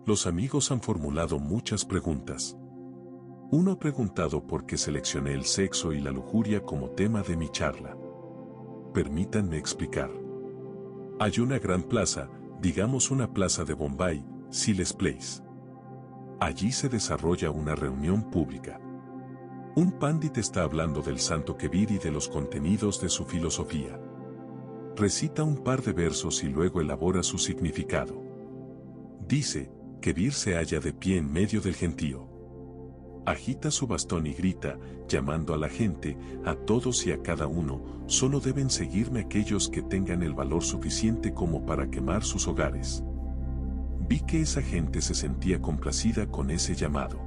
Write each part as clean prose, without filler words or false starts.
Los amigos han formulado muchas preguntas. Uno ha preguntado por qué seleccioné el sexo y la lujuria como tema de mi charla. Permítanme explicar. Hay una gran plaza, digamos una plaza de Bombay, Siles Place. Allí se desarrolla una reunión pública. Un pandit está hablando del santo Kabir y de los contenidos de su filosofía. Recita un par de versos y luego elabora su significado. Dice, Kabir se halla de pie en medio del gentío. Agita su bastón y grita, llamando a la gente, a todos y a cada uno, solo deben seguirme aquellos que tengan el valor suficiente como para quemar sus hogares. Vi que esa gente se sentía complacida con ese llamado.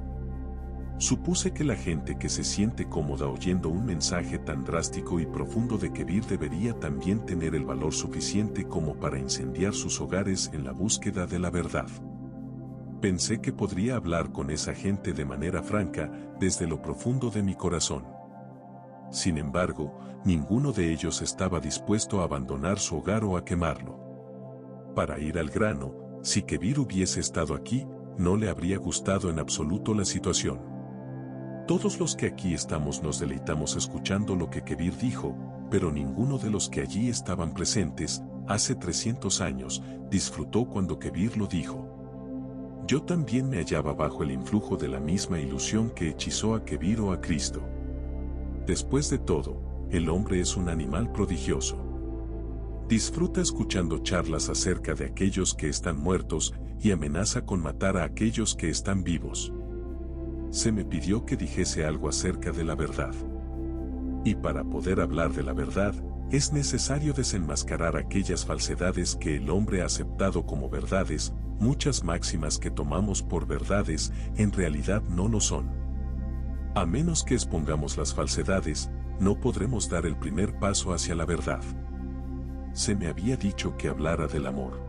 Supuse que la gente que se siente cómoda oyendo un mensaje tan drástico y profundo de Kabir debería también tener el valor suficiente como para incendiar sus hogares en la búsqueda de la verdad. Pensé que podría hablar con esa gente de manera franca, desde lo profundo de mi corazón. Sin embargo, ninguno de ellos estaba dispuesto a abandonar su hogar o a quemarlo. Para ir al grano, si Kabir hubiese estado aquí, no le habría gustado en absoluto la situación. Todos los que aquí estamos nos deleitamos escuchando lo que Kabir dijo, pero ninguno de los que allí estaban presentes, hace 300 años, disfrutó cuando Kabir lo dijo. Yo también me hallaba bajo el influjo de la misma ilusión que hechizó a Kabir o a Cristo. Después de todo, el hombre es un animal prodigioso. Disfruta escuchando charlas acerca de aquellos que están muertos y amenaza con matar a aquellos que están vivos. Se me pidió que dijese algo acerca de la verdad. Y para poder hablar de la verdad, es necesario desenmascarar aquellas falsedades que el hombre ha aceptado como verdades. Muchas máximas que tomamos por verdades, en realidad no lo son. A menos que expongamos las falsedades, no podremos dar el primer paso hacia la verdad. Se me había dicho que hablara del amor.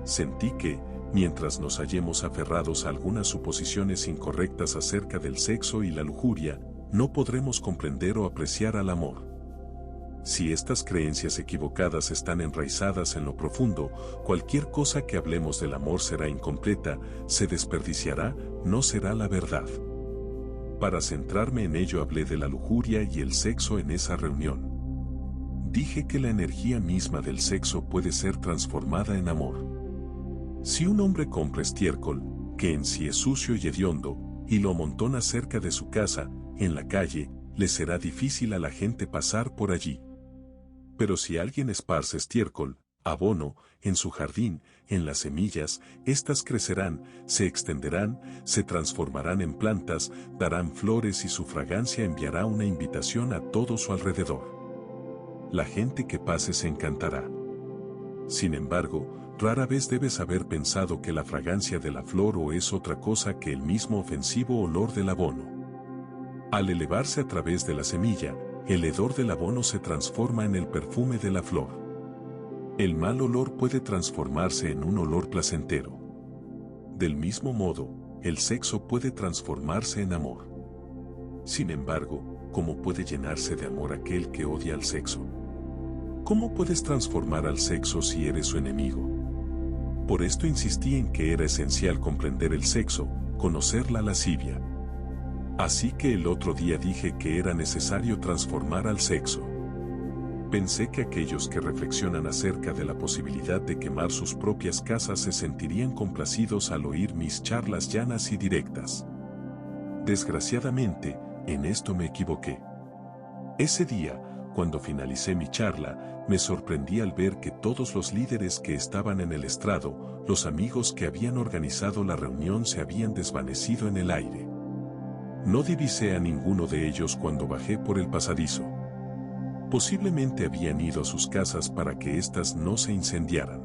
Sentí que, mientras nos hallemos aferrados a algunas suposiciones incorrectas acerca del sexo y la lujuria, no podremos comprender o apreciar al amor. Si estas creencias equivocadas están enraizadas en lo profundo, cualquier cosa que hablemos del amor será incompleta, se desperdiciará, no será la verdad. Para centrarme en ello hablé de la lujuria y el sexo en esa reunión. Dije que la energía misma del sexo puede ser transformada en amor. Si un hombre compra estiércol, que en sí es sucio y hediondo, y lo amontona cerca de su casa, en la calle, le será difícil a la gente pasar por allí. Pero si alguien esparce estiércol, abono, en su jardín, en las semillas, éstas crecerán, se extenderán, se transformarán en plantas, darán flores y su fragancia enviará una invitación a todo su alrededor. La gente que pase se encantará. Sin embargo, rara vez debes haber pensado que la fragancia de la flor o es otra cosa que el mismo ofensivo olor del abono. Al elevarse a través de la semilla, el hedor del abono se transforma en el perfume de la flor. El mal olor puede transformarse en un olor placentero. Del mismo modo, el sexo puede transformarse en amor. Sin embargo, ¿cómo puede llenarse de amor aquel que odia al sexo? ¿Cómo puedes transformar al sexo si eres su enemigo? Por esto insistí en que era esencial comprender el sexo, conocer la lascivia. Así que el otro día dije que era necesario transformar al sexo. Pensé que aquellos que reflexionan acerca de la posibilidad de quemar sus propias casas se sentirían complacidos al oír mis charlas llanas y directas. Desgraciadamente, en esto me equivoqué. Ese día, cuando finalicé mi charla, me sorprendí al ver que todos los líderes que estaban en el estrado, los amigos que habían organizado la reunión se habían desvanecido en el aire. No divisé a ninguno de ellos cuando bajé por el pasadizo. Posiblemente habían ido a sus casas para que éstas no se incendiaran.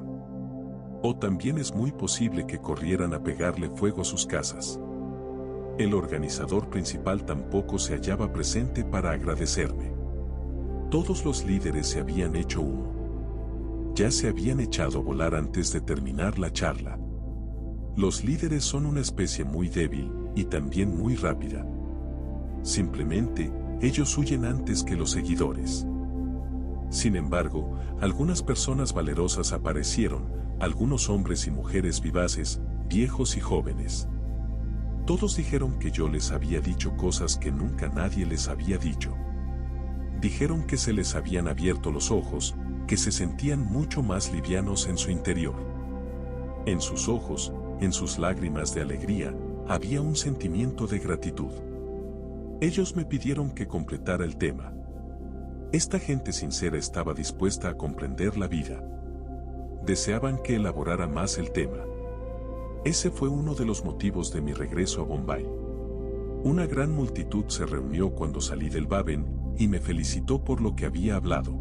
O también es muy posible que corrieran a pegarle fuego a sus casas. El organizador principal tampoco se hallaba presente para agradecerme. Todos los líderes se habían hecho humo. Ya se habían echado a volar antes de terminar la charla. Los líderes son una especie muy débil y también muy rápida. Simplemente, ellos huyen antes que los seguidores. Sin embargo, algunas personas valerosas aparecieron, algunos hombres y mujeres vivaces, viejos y jóvenes. Todos dijeron que yo les había dicho cosas que nunca nadie les había dicho. Dijeron que se les habían abierto los ojos, que se sentían mucho más livianos en su interior. En sus ojos, en sus lágrimas de alegría, había un sentimiento de gratitud. Ellos me pidieron que completara el tema. Esta gente sincera estaba dispuesta a comprender la vida. Deseaban que elaborara más el tema. Ese fue uno de los motivos de mi regreso a Bombay. Una gran multitud se reunió cuando salí del Bhaven y me felicitó por lo que había hablado.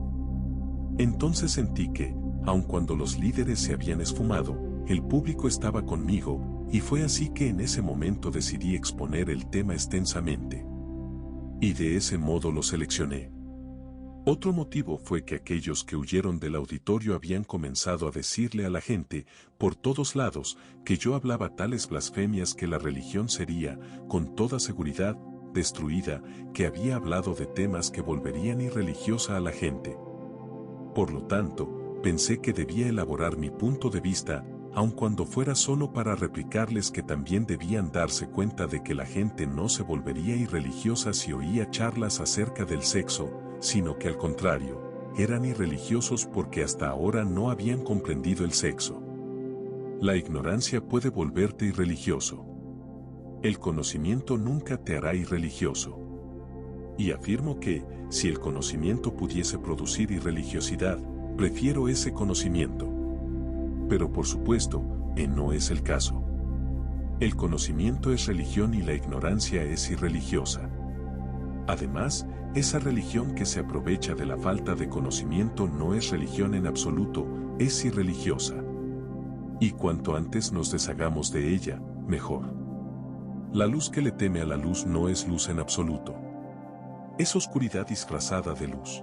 Entonces sentí que, aun cuando los líderes se habían esfumado, el público estaba conmigo, y fue así que en ese momento decidí exponer el tema extensamente. Y de ese modo lo seleccioné. Otro motivo fue que aquellos que huyeron del auditorio habían comenzado a decirle a la gente, por todos lados, que yo hablaba tales blasfemias que la religión sería, con toda seguridad, destruida, que había hablado de temas que volverían irreligiosa a la gente. Por lo tanto, pensé que debía elaborar mi punto de vista, aun cuando fuera solo para replicarles que también debían darse cuenta de que la gente no se volvería irreligiosa si oía charlas acerca del sexo, sino que al contrario, eran irreligiosos porque hasta ahora no habían comprendido el sexo. La ignorancia puede volverte irreligioso. El conocimiento nunca te hará irreligioso. Y afirmo que, si el conocimiento pudiese producir irreligiosidad, prefiero ese conocimiento. Pero por supuesto, no es el caso. El conocimiento es religión y la ignorancia es irreligiosa. Además, esa religión que se aprovecha de la falta de conocimiento no es religión en absoluto, es irreligiosa. Y cuanto antes nos deshagamos de ella, mejor. La luz que le teme a la luz no es luz en absoluto. Es oscuridad disfrazada de luz.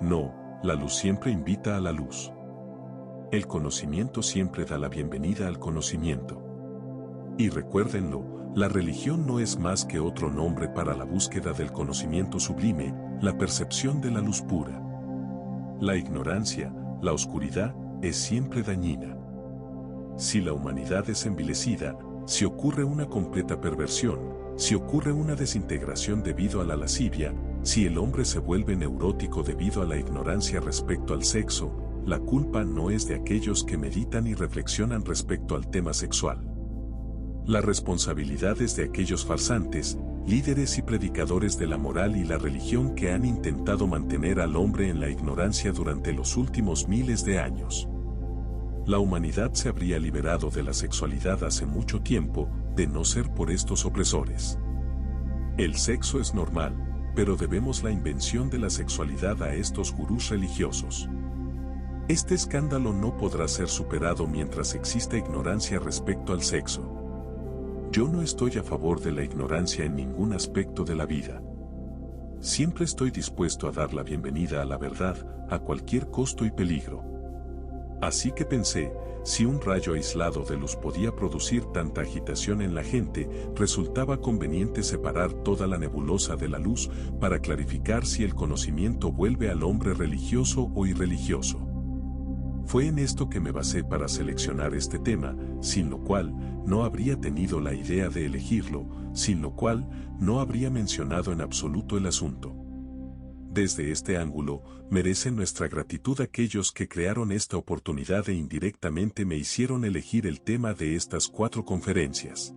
No, la luz siempre invita a la luz. El conocimiento siempre da la bienvenida al conocimiento. Y recuérdenlo, la religión no es más que otro nombre para la búsqueda del conocimiento sublime, la percepción de la luz pura. La ignorancia, la oscuridad, es siempre dañina. Si la humanidad es envilecida, si ocurre una completa perversión, si ocurre una desintegración debido a la lascivia, si el hombre se vuelve neurótico debido a la ignorancia respecto al sexo, la culpa no es de aquellos que meditan y reflexionan respecto al tema sexual. La responsabilidad es de aquellos farsantes, líderes y predicadores de la moral y la religión que han intentado mantener al hombre en la ignorancia durante los últimos miles de años. La humanidad se habría liberado de la sexualidad hace mucho tiempo, de no ser por estos opresores. El sexo es normal, pero debemos la invención de la sexualidad a estos gurús religiosos. Este escándalo no podrá ser superado mientras exista ignorancia respecto al sexo. Yo no estoy a favor de la ignorancia en ningún aspecto de la vida. Siempre estoy dispuesto a dar la bienvenida a la verdad, a cualquier costo y peligro. Así que pensé, si un rayo aislado de luz podía producir tanta agitación en la gente, resultaba conveniente separar toda la nebulosa de la luz para clarificar si el conocimiento vuelve al hombre religioso o irreligioso. Fue en esto que me basé para seleccionar este tema, sin lo cual no habría tenido la idea de elegirlo, sin lo cual no habría mencionado en absoluto el asunto. Desde este ángulo, merecen nuestra gratitud aquellos que crearon esta oportunidad e indirectamente me hicieron elegir el tema de estas 4 conferencias.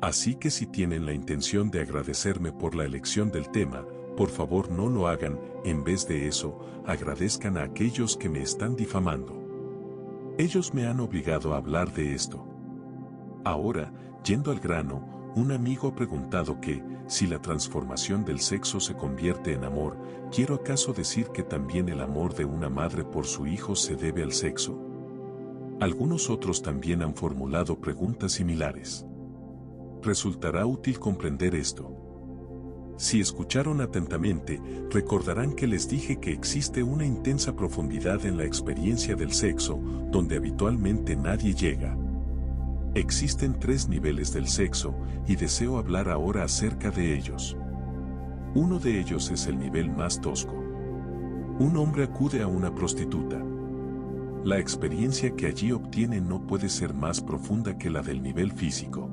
Así que si tienen la intención de agradecerme por la elección del tema, por favor no lo hagan, en vez de eso, agradezcan a aquellos que me están difamando. Ellos me han obligado a hablar de esto. Ahora, yendo al grano, un amigo ha preguntado que, si la transformación del sexo se convierte en amor, ¿quiero acaso decir que también el amor de una madre por su hijo se debe al sexo? Algunos otros también han formulado preguntas similares. Resultará útil comprender esto. Si escucharon atentamente, recordarán que les dije que existe una intensa profundidad en la experiencia del sexo, donde habitualmente nadie llega. Existen 3 niveles del sexo, y deseo hablar ahora acerca de ellos. Uno de ellos es el nivel más tosco. Un hombre acude a una prostituta. La experiencia que allí obtiene no puede ser más profunda que la del nivel físico.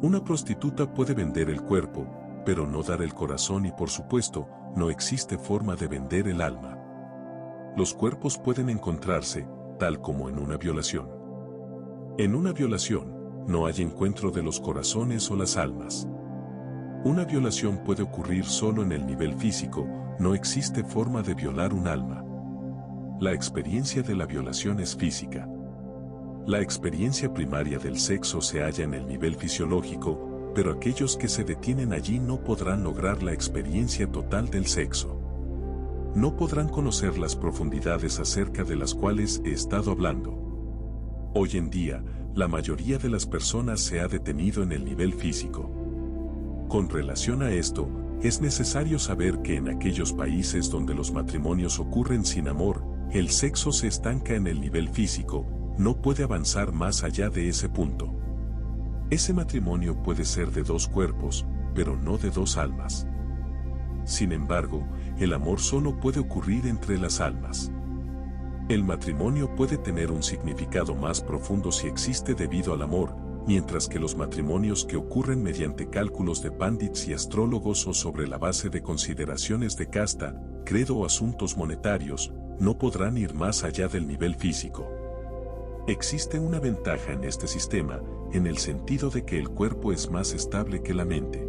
Una prostituta puede vender el cuerpo, pero no dar el corazón y por supuesto, no existe forma de vender el alma. Los cuerpos pueden encontrarse, tal como en una violación. En una violación, no hay encuentro de los corazones o las almas. Una violación puede ocurrir solo en el nivel físico, no existe forma de violar un alma. La experiencia de la violación es física. La experiencia primaria del sexo se halla en el nivel fisiológico, pero aquellos que se detienen allí no podrán lograr la experiencia total del sexo. No podrán conocer las profundidades acerca de las cuales he estado hablando. Hoy en día, la mayoría de las personas se ha detenido en el nivel físico. Con relación a esto, es necesario saber que en aquellos países donde los matrimonios ocurren sin amor, el sexo se estanca en el nivel físico, no puede avanzar más allá de ese punto. Ese matrimonio puede ser de dos cuerpos, pero no de dos almas. Sin embargo, el amor solo puede ocurrir entre las almas. El matrimonio puede tener un significado más profundo si existe debido al amor, mientras que los matrimonios que ocurren mediante cálculos de pandits y astrólogos o sobre la base de consideraciones de casta, credo o asuntos monetarios, no podrán ir más allá del nivel físico. Existe una ventaja en este sistema, en el sentido de que el cuerpo es más estable que la mente.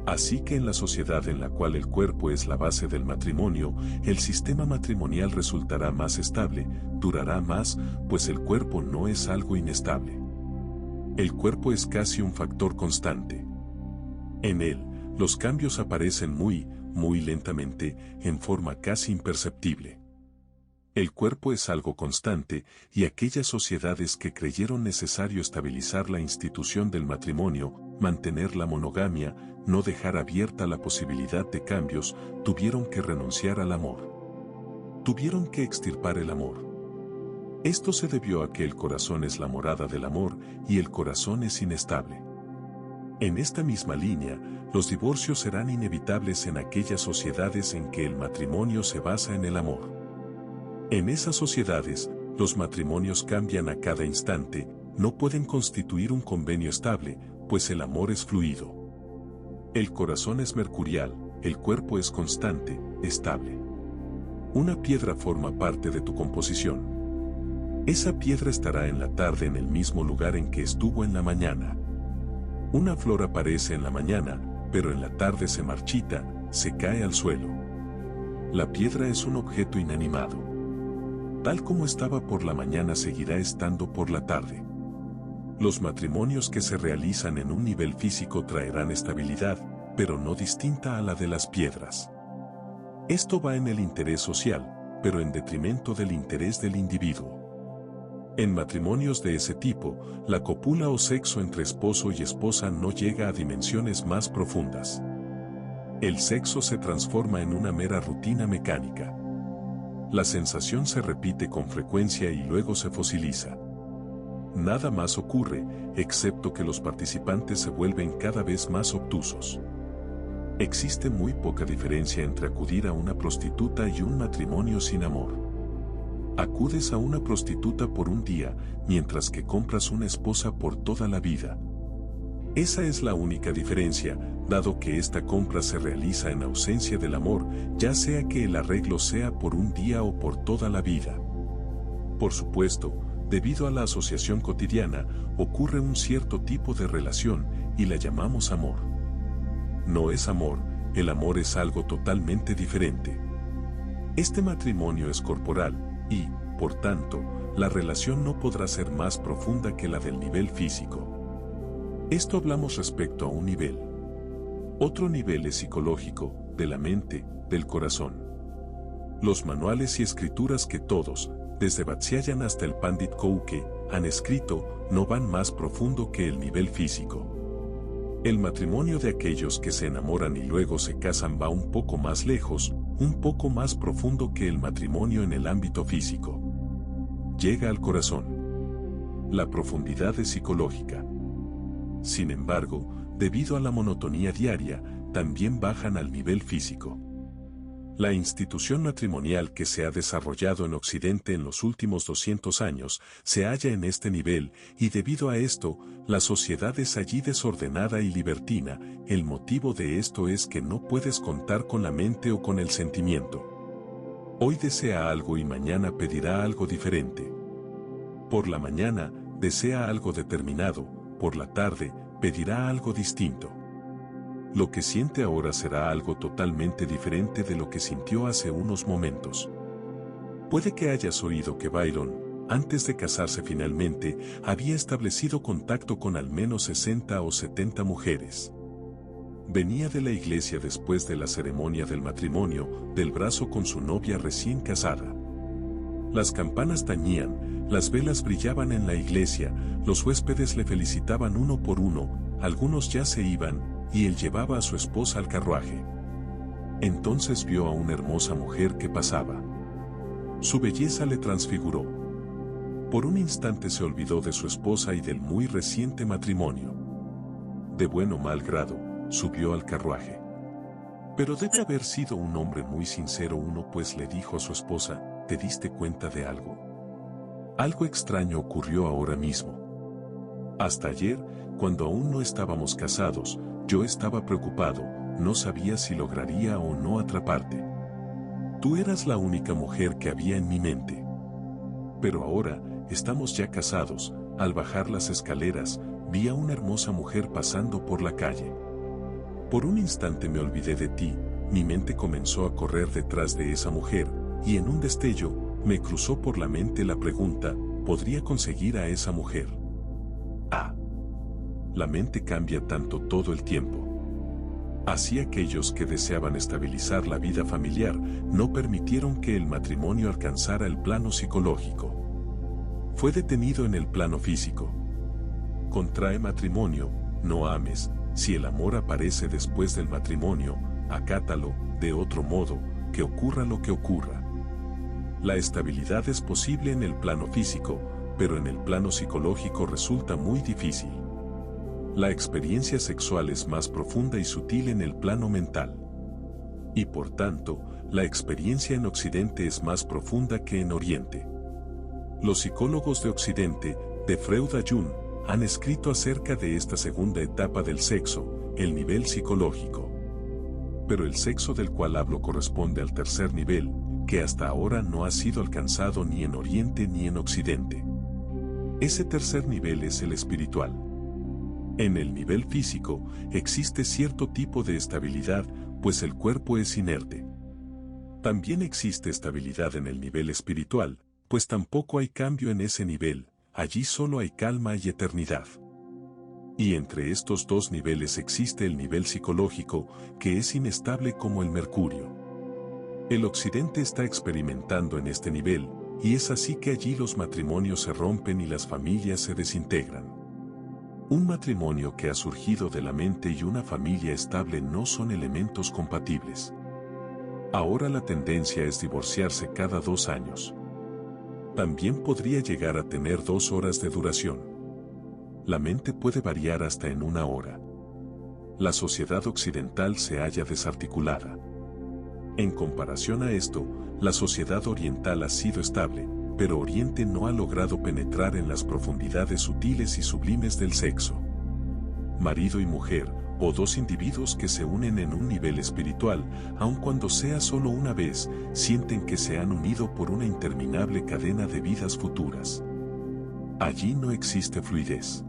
Así que en la sociedad en la cual el cuerpo es la base del matrimonio, el sistema matrimonial resultará más estable, durará más, pues el cuerpo no es algo inestable. El cuerpo es casi un factor constante. En él, los cambios aparecen muy lentamente, en forma casi imperceptible. El cuerpo es algo constante, y aquellas sociedades que creyeron necesario estabilizar la institución del matrimonio, mantener la monogamia, no dejar abierta la posibilidad de cambios, tuvieron que renunciar al amor. Tuvieron que extirpar el amor. Esto se debió a que el corazón es la morada del amor, y el corazón es inestable. En esta misma línea, los divorcios serán inevitables en aquellas sociedades en que el matrimonio se basa en el amor. En esas sociedades, los matrimonios cambian a cada instante, no pueden constituir un convenio estable, pues el amor es fluido. El corazón es mercurial, el cuerpo es constante, estable. Una piedra forma parte de tu composición. Esa piedra estará en la tarde en el mismo lugar en que estuvo en la mañana. Una flor aparece en la mañana, pero en la tarde se marchita, se cae al suelo. La piedra es un objeto inanimado. Tal como estaba por la mañana seguirá estando por la tarde. Los matrimonios que se realizan en un nivel físico traerán estabilidad, pero no distinta a la de las piedras. Esto va en el interés social, pero en detrimento del interés del individuo. En matrimonios de ese tipo, la cópula o sexo entre esposo y esposa no llega a dimensiones más profundas. El sexo se transforma en una mera rutina mecánica. La sensación se repite con frecuencia y luego se fosiliza. Nada más ocurre, excepto que los participantes se vuelven cada vez más obtusos. Existe muy poca diferencia entre acudir a una prostituta y un matrimonio sin amor. Acudes a una prostituta por un día, mientras que compras una esposa por toda la vida. Esa es la única diferencia, dado que esta compra se realiza en ausencia del amor, ya sea que el arreglo sea por un día o por toda la vida. Por supuesto, debido a la asociación cotidiana, ocurre un cierto tipo de relación, y la llamamos amor. No es amor, el amor es algo totalmente diferente. Este matrimonio es corporal, y, por tanto, la relación no podrá ser más profunda que la del nivel físico. Esto hablamos respecto a un nivel. Otro nivel es psicológico, de la mente, del corazón. Los manuales y escrituras que todos, desde Vatsyayana hasta el Pandit Kouke, han escrito, no van más profundo que el nivel físico. El matrimonio de aquellos que se enamoran y luego se casan va un poco más lejos, un poco más profundo que el matrimonio en el ámbito físico. Llega al corazón. La profundidad es psicológica. Sin embargo, debido a la monotonía diaria, también bajan al nivel físico. La institución matrimonial que se ha desarrollado en Occidente en los últimos 200 años se halla en este nivel y debido a esto, la sociedad es allí desordenada y libertina. El motivo de esto es que no puedes contar con la mente o con el sentimiento. Hoy desea algo y mañana pedirá algo diferente. Por la mañana, desea algo determinado, por la tarde, pedirá algo distinto. Lo que siente ahora será algo totalmente diferente de lo que sintió hace unos momentos. Puede que hayas oído que Byron, antes de casarse finalmente, había establecido contacto con al menos 60 o 70 mujeres. Venía de la iglesia después de la ceremonia del matrimonio, del brazo con su novia recién casada. Las campanas tañían, las velas brillaban en la iglesia, los huéspedes le felicitaban uno por uno, algunos ya se iban, y él llevaba a su esposa al carruaje. Entonces vio a una hermosa mujer que pasaba. Su belleza le transfiguró. Por un instante se olvidó de su esposa y del muy reciente matrimonio. De buen o mal grado, subió al carruaje. Pero debe haber sido un hombre muy sincero pues le dijo a su esposa, ¿te diste cuenta de algo? Algo extraño ocurrió ahora mismo. Hasta ayer, cuando aún no estábamos casados, yo estaba preocupado, no sabía si lograría o no atraparte. Tú eras la única mujer que había en mi mente. Pero ahora, estamos ya casados, al bajar las escaleras, vi a una hermosa mujer pasando por la calle. Por un instante me olvidé de ti, mi mente comenzó a correr detrás de esa mujer, y en un destello, me cruzó por la mente la pregunta, ¿podría conseguir a esa mujer? Ah. La mente cambia tanto todo el tiempo. Así aquellos que deseaban estabilizar la vida familiar no permitieron que el matrimonio alcanzara el plano psicológico. Fue detenido en el plano físico. Contrae matrimonio, no ames, si el amor aparece después del matrimonio, acátalo, de otro modo, que ocurra lo que ocurra. La estabilidad es posible en el plano físico, pero en el plano psicológico resulta muy difícil. La experiencia sexual es más profunda y sutil en el plano mental. Y por tanto, la experiencia en Occidente es más profunda que en Oriente. Los psicólogos de Occidente, de Freud a Jung, han escrito acerca de esta segunda etapa del sexo, el nivel psicológico. Pero el sexo del cual hablo corresponde al tercer nivel, que hasta ahora no ha sido alcanzado ni en Oriente ni en Occidente. Ese tercer nivel es el espiritual. En el nivel físico, existe cierto tipo de estabilidad, pues el cuerpo es inerte. También existe estabilidad en el nivel espiritual, pues tampoco hay cambio en ese nivel, allí solo hay calma y eternidad. Y entre estos dos niveles existe el nivel psicológico, que es inestable como el mercurio. El Occidente está experimentando en este nivel, y es así que allí los matrimonios se rompen y las familias se desintegran. Un matrimonio que ha surgido de la mente y una familia estable no son elementos compatibles. Ahora la tendencia es divorciarse cada 2 años. También podría llegar a tener 2 horas de duración. La mente puede variar hasta en 1 hora. La sociedad occidental se halla desarticulada. En comparación a esto, la sociedad oriental ha sido estable, pero Oriente no ha logrado penetrar en las profundidades sutiles y sublimes del sexo. Marido y mujer, o dos individuos que se unen en un nivel espiritual, aun cuando sea solo una vez, sienten que se han unido por una interminable cadena de vidas futuras. Allí no existe fluidez.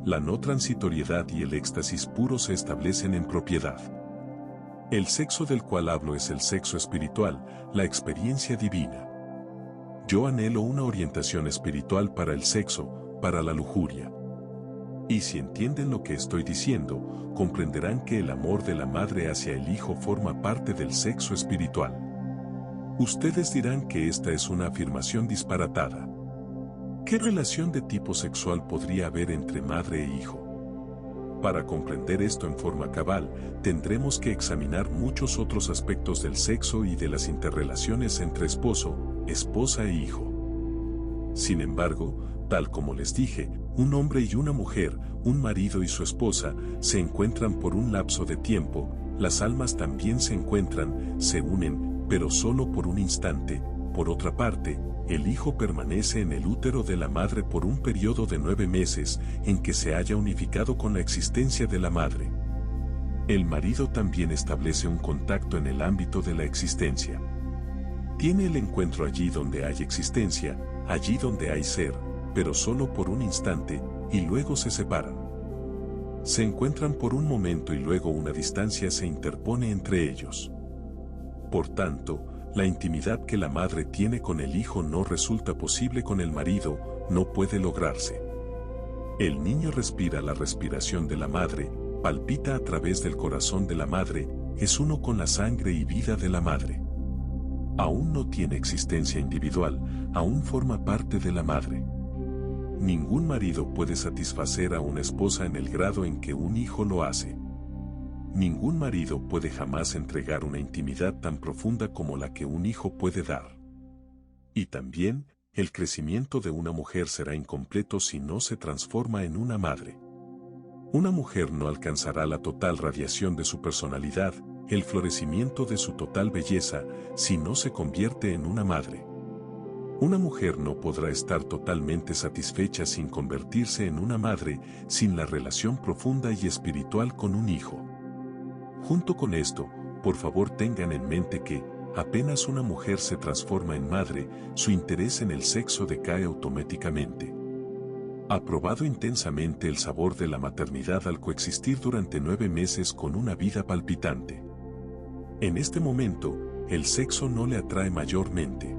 La no transitoriedad y el éxtasis puro se establecen en propiedad. El sexo del cual hablo es el sexo espiritual, la experiencia divina. Yo anhelo una orientación espiritual para el sexo, para la lujuria. Y si entienden lo que estoy diciendo, comprenderán que el amor de la madre hacia el hijo forma parte del sexo espiritual. Ustedes dirán que esta es una afirmación disparatada. ¿Qué relación de tipo sexual podría haber entre madre e hijo? Para comprender esto en forma cabal, tendremos que examinar muchos otros aspectos del sexo y de las interrelaciones entre esposo, esposa e hijo. Sin embargo, tal como les dije, un hombre y una mujer, un marido y su esposa, se encuentran por un lapso de tiempo, las almas también se encuentran, se unen, pero solo por un instante. Por otra parte, el hijo permanece en el útero de la madre por un periodo de 9 meses en que se haya unificado con la existencia de la madre. El marido también establece un contacto en el ámbito de la existencia. Tiene el encuentro allí donde hay existencia, allí donde hay ser, pero solo por un instante, y luego se separan. Se encuentran por un momento y luego una distancia se interpone entre ellos. Por tanto, la intimidad que la madre tiene con el hijo no resulta posible con el marido, no puede lograrse. El niño respira la respiración de la madre, palpita a través del corazón de la madre, es uno con la sangre y vida de la madre. Aún no tiene existencia individual, aún forma parte de la madre. Ningún marido puede satisfacer a una esposa en el grado en que un hijo lo hace. Ningún marido puede jamás entregar una intimidad tan profunda como la que un hijo puede dar. Y también, el crecimiento de una mujer será incompleto si no se transforma en una madre. Una mujer no alcanzará la total radiación de su personalidad, el florecimiento de su total belleza, si no se convierte en una madre. Una mujer no podrá estar totalmente satisfecha sin convertirse en una madre, sin la relación profunda y espiritual con un hijo. Junto con esto, por favor tengan en mente que, apenas una mujer se transforma en madre, su interés en el sexo decae automáticamente. Ha probado intensamente el sabor de la maternidad al coexistir durante 9 meses con una vida palpitante. En este momento, el sexo no le atrae mayormente.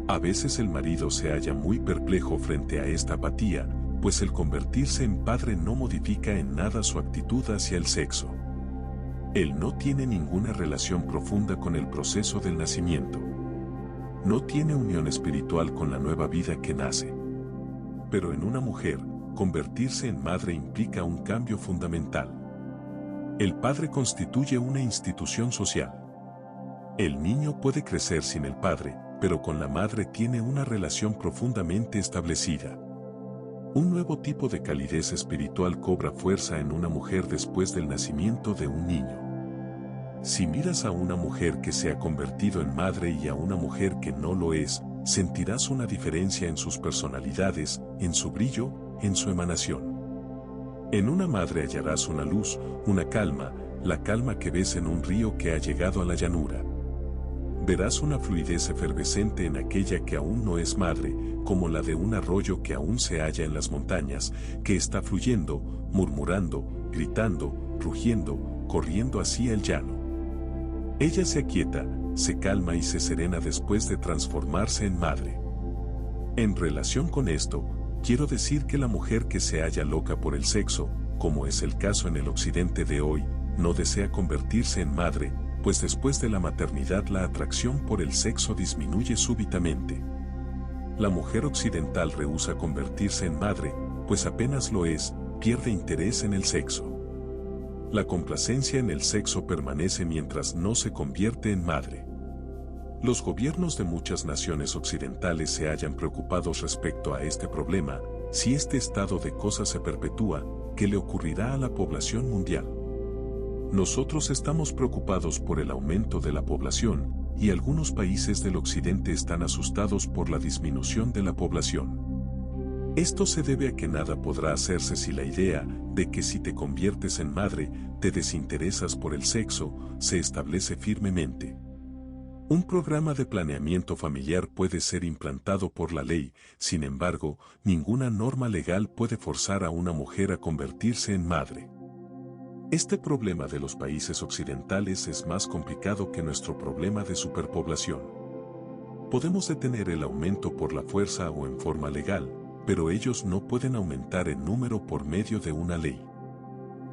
A veces el marido se halla muy perplejo frente a esta apatía, pues el convertirse en padre no modifica en nada su actitud hacia el sexo. Él no tiene ninguna relación profunda con el proceso del nacimiento. No tiene unión espiritual con la nueva vida que nace. Pero en una mujer, convertirse en madre implica un cambio fundamental. El padre constituye una institución social. El niño puede crecer sin el padre, pero con la madre tiene una relación profundamente establecida. Un nuevo tipo de calidez espiritual cobra fuerza en una mujer después del nacimiento de un niño. Si miras a una mujer que se ha convertido en madre y a una mujer que no lo es, sentirás una diferencia en sus personalidades, en su brillo, en su emanación. En una madre hallarás una luz, una calma, la calma que ves en un río que ha llegado a la llanura. Verás una fluidez efervescente en aquella que aún no es madre, como la de un arroyo que aún se halla en las montañas, que está fluyendo, murmurando, gritando, rugiendo, corriendo hacia el llano. Ella se aquieta, se calma y se serena después de transformarse en madre. En relación con esto, quiero decir que la mujer que se halla loca por el sexo, como es el caso en el occidente de hoy, no desea convertirse en madre, pues después de la maternidad la atracción por el sexo disminuye súbitamente. La mujer occidental rehúsa convertirse en madre, pues apenas lo es, pierde interés en el sexo. La complacencia en el sexo permanece mientras no se convierte en madre. Los gobiernos de muchas naciones occidentales se hallan preocupados respecto a este problema. Si este estado de cosas se perpetúa, ¿qué le ocurrirá a la población mundial? Nosotros estamos preocupados por el aumento de la población, y algunos países del occidente están asustados por la disminución de la población. Esto se debe a que nada podrá hacerse si la idea de que si te conviertes en madre, te desinteresas por el sexo, se establece firmemente. Un programa de planeamiento familiar puede ser implantado por la ley, sin embargo, ninguna norma legal puede forzar a una mujer a convertirse en madre. Este problema de los países occidentales es más complicado que nuestro problema de superpoblación. Podemos detener el aumento por la fuerza o en forma legal, pero ellos no pueden aumentar en número por medio de una ley.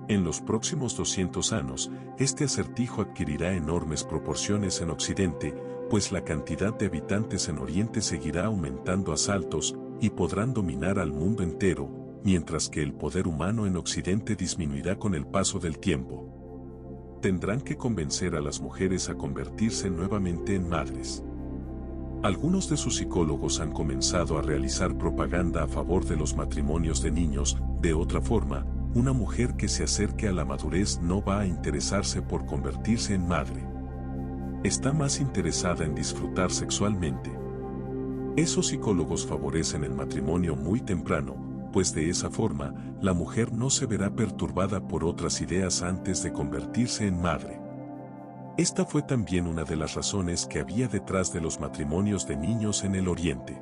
En los próximos 200 años, este acertijo adquirirá enormes proporciones en Occidente, pues la cantidad de habitantes en Oriente seguirá aumentando a saltos y podrán dominar al mundo entero, mientras que el poder humano en Occidente disminuirá con el paso del tiempo. Tendrán que convencer a las mujeres a convertirse nuevamente en madres. Algunos de sus psicólogos han comenzado a realizar propaganda a favor de los matrimonios de niños. De otra forma, una mujer que se acerque a la madurez no va a interesarse por convertirse en madre. Está más interesada en disfrutar sexualmente. Esos psicólogos favorecen el matrimonio muy temprano, pues de esa forma, la mujer no se verá perturbada por otras ideas antes de convertirse en madre. Esta fue también una de las razones que había detrás de los matrimonios de niños en el Oriente.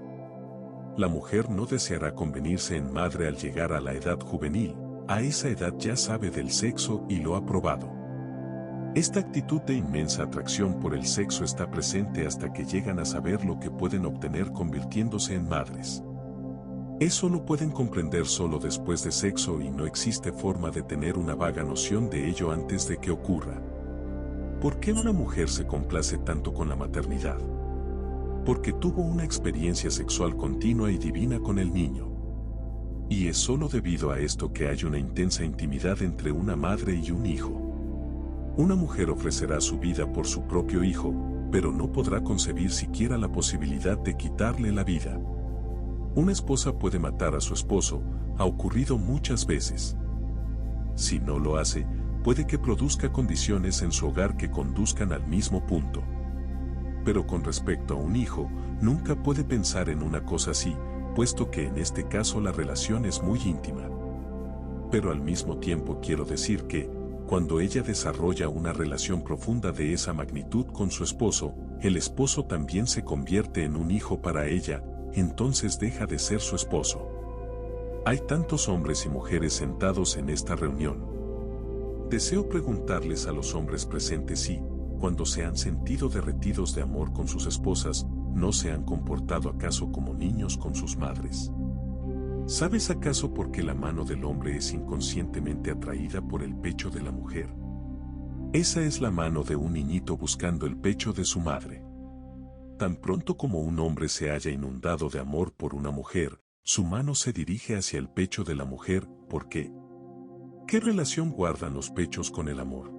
La mujer no deseará convertirse en madre al llegar a la edad juvenil, a esa edad ya sabe del sexo y lo ha probado. Esta actitud de inmensa atracción por el sexo está presente hasta que llegan a saber lo que pueden obtener convirtiéndose en madres. Eso lo pueden comprender solo después de sexo y no existe forma de tener una vaga noción de ello antes de que ocurra. ¿Por qué una mujer se complace tanto con la maternidad? Porque tuvo una experiencia sexual continua y divina con el niño. Y es solo debido a esto que hay una intensa intimidad entre una madre y un hijo. Una mujer ofrecerá su vida por su propio hijo, pero no podrá concebir siquiera la posibilidad de quitarle la vida. Una esposa puede matar a su esposo, ha ocurrido muchas veces. Si no lo hace, puede que produzca condiciones en su hogar que conduzcan al mismo punto. Pero con respecto a un hijo, nunca puede pensar en una cosa así, puesto que en este caso la relación es muy íntima. Pero al mismo tiempo quiero decir que, cuando ella desarrolla una relación profunda de esa magnitud con su esposo, el esposo también se convierte en un hijo para ella, entonces deja de ser su esposo. Hay tantos hombres y mujeres sentados en esta reunión. Deseo preguntarles a los hombres presentes si, cuando se han sentido derretidos de amor con sus esposas, no se han comportado acaso como niños con sus madres. ¿Sabes acaso por qué la mano del hombre es inconscientemente atraída por el pecho de la mujer? Esa es la mano de un niñito buscando el pecho de su madre. Tan pronto como un hombre se haya inundado de amor por una mujer, su mano se dirige hacia el pecho de la mujer. ¿Por qué? ¿Qué relación guardan los pechos con el amor?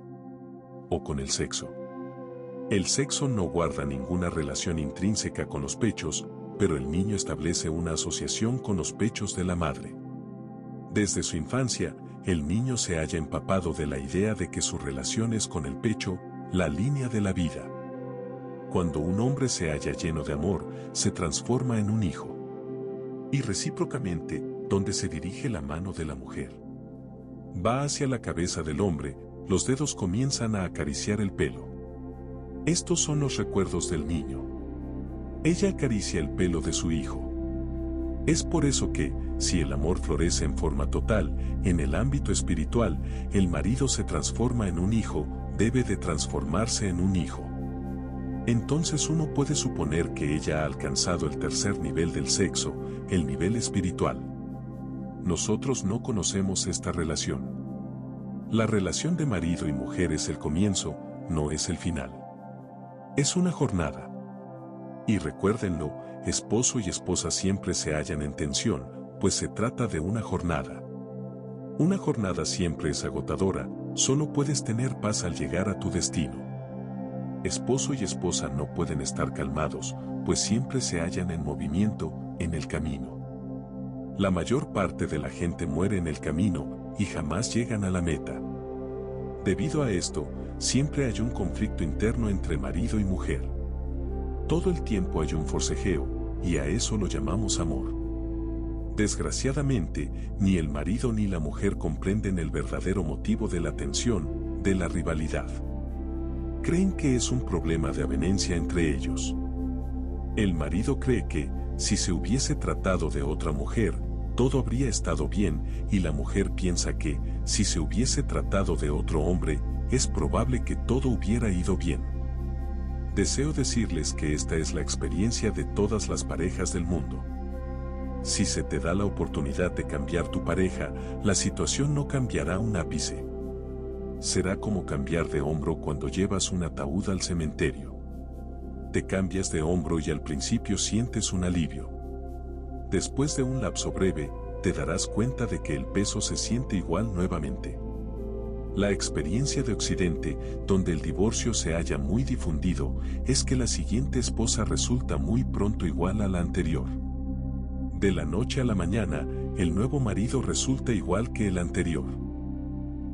¿O con el sexo? El sexo no guarda ninguna relación intrínseca con los pechos, pero el niño establece una asociación con los pechos de la madre. Desde su infancia, el niño se halla empapado de la idea de que su relación es con el pecho, la línea de la vida. Cuando un hombre se halla lleno de amor, se transforma en un hijo. Y recíprocamente, donde se dirige la mano de la mujer, va hacia la cabeza del hombre, los dedos comienzan a acariciar el pelo. Estos son los recuerdos del niño. Ella acaricia el pelo de su hijo. Es por eso que, si el amor florece en forma total, en el ámbito espiritual, el marido se transforma en un hijo, debe de transformarse en un hijo. Entonces uno puede suponer que ella ha alcanzado el tercer nivel del sexo, el nivel espiritual. Nosotros no conocemos esta relación. La relación de marido y mujer es el comienzo, no es el final. Es una jornada. Y recuérdenlo, esposo y esposa siempre se hallan en tensión, pues se trata de una jornada. Una jornada siempre es agotadora, solo puedes tener paz al llegar a tu destino. Esposo y esposa no pueden estar calmados, pues siempre se hallan en movimiento, en el camino. La mayor parte de la gente muere en el camino, y jamás llegan a la meta. Debido a esto, siempre hay un conflicto interno entre marido y mujer. Todo el tiempo hay un forcejeo, y a eso lo llamamos amor. Desgraciadamente, ni el marido ni la mujer comprenden el verdadero motivo de la tensión, de la rivalidad. Creen que es un problema de avenencia entre ellos. El marido cree que, si se hubiese tratado de otra mujer, todo habría estado bien, y la mujer piensa que, si se hubiese tratado de otro hombre, es probable que todo hubiera ido bien. Deseo decirles que esta es la experiencia de todas las parejas del mundo. Si se te da la oportunidad de cambiar tu pareja, la situación no cambiará un ápice. Será como cambiar de hombro cuando llevas un ataúd al cementerio. Te cambias de hombro y al principio sientes un alivio. Después de un lapso breve, te darás cuenta de que el peso se siente igual nuevamente. La experiencia de Occidente, donde el divorcio se halla muy difundido, es que la siguiente esposa resulta muy pronto igual a la anterior. De la noche a la mañana, el nuevo marido resulta igual que el anterior.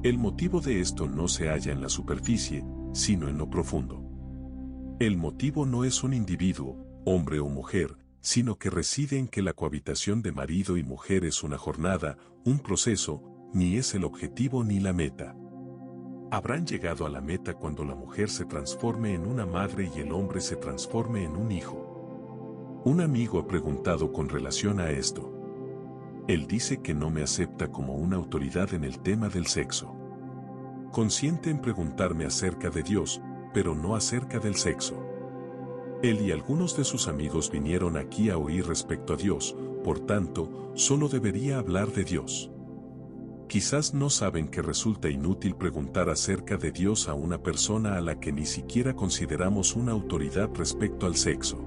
El motivo de esto no se halla en la superficie, sino en lo profundo. El motivo no es un individuo, hombre o mujer, sino que reside en que la cohabitación de marido y mujer es una jornada, un proceso, ni es el objetivo ni la meta. Habrán llegado a la meta cuando la mujer se transforme en una madre y el hombre se transforme en un hijo. Un amigo ha preguntado con relación a esto. Él dice que no me acepta como una autoridad en el tema del sexo. Consiente en preguntarme acerca de Dios, pero no acerca del sexo. Él y algunos de sus amigos vinieron aquí a oír respecto a Dios, por tanto, solo debería hablar de Dios. Quizás no saben que resulta inútil preguntar acerca de Dios a una persona a la que ni siquiera consideramos una autoridad respecto al sexo.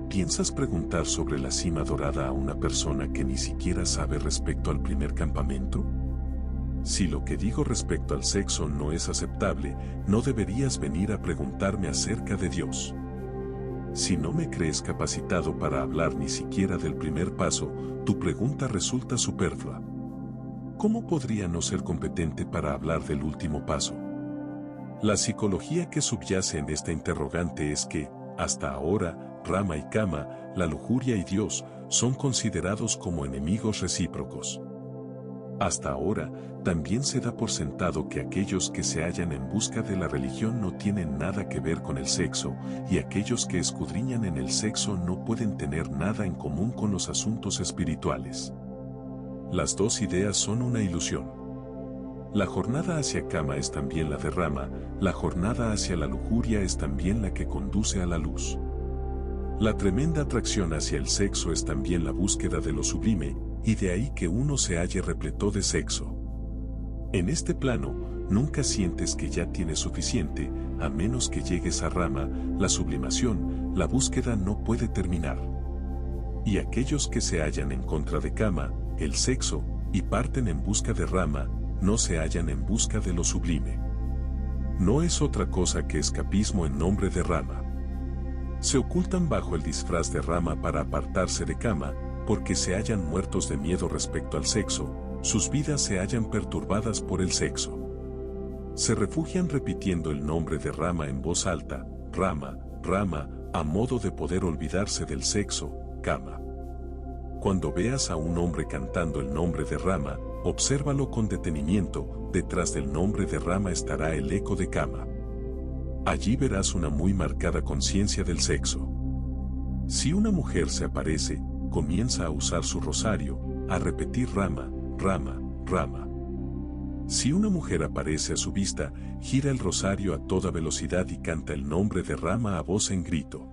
¿Piensas preguntar sobre la cima dorada a una persona que ni siquiera sabe respecto al primer campamento? Si lo que digo respecto al sexo no es aceptable, no deberías venir a preguntarme acerca de Dios. Si no me crees capacitado para hablar ni siquiera del primer paso, tu pregunta resulta superflua. ¿Cómo podría no ser competente para hablar del último paso? La psicología que subyace en esta interrogante es que, hasta ahora, Rama y Kama, la lujuria y Dios, son considerados como enemigos recíprocos. Hasta ahora, también se da por sentado que aquellos que se hallan en busca de la religión no tienen nada que ver con el sexo, y aquellos que escudriñan en el sexo no pueden tener nada en común con los asuntos espirituales. Las dos ideas son una ilusión. La jornada hacia Kama es también la de Rama, la jornada hacia la lujuria es también la que conduce a la luz. La tremenda atracción hacia el sexo es también la búsqueda de lo sublime, y de ahí que uno se halle repleto de sexo. En este plano, nunca sientes que ya tienes suficiente, a menos que llegues a Rama, la sublimación, la búsqueda no puede terminar. Y aquellos que se hallan en contra de Kama, el sexo, y parten en busca de Rama, no se hallan en busca de lo sublime. No es otra cosa que escapismo en nombre de Rama. Se ocultan bajo el disfraz de Rama para apartarse de Kama, porque se hallan muertos de miedo respecto al sexo, sus vidas se hallan perturbadas por el sexo. Se refugian repitiendo el nombre de Rama en voz alta, Rama, Rama, a modo de poder olvidarse del sexo, Kama. Cuando veas a un hombre cantando el nombre de Rama, obsérvalo con detenimiento, detrás del nombre de Rama estará el eco de Kama. Allí verás una muy marcada conciencia del sexo. Si una mujer se aparece, comienza a usar su rosario, a repetir Rama, Rama, Rama. Si una mujer aparece a su vista, gira el rosario a toda velocidad y canta el nombre de Rama a voz en grito.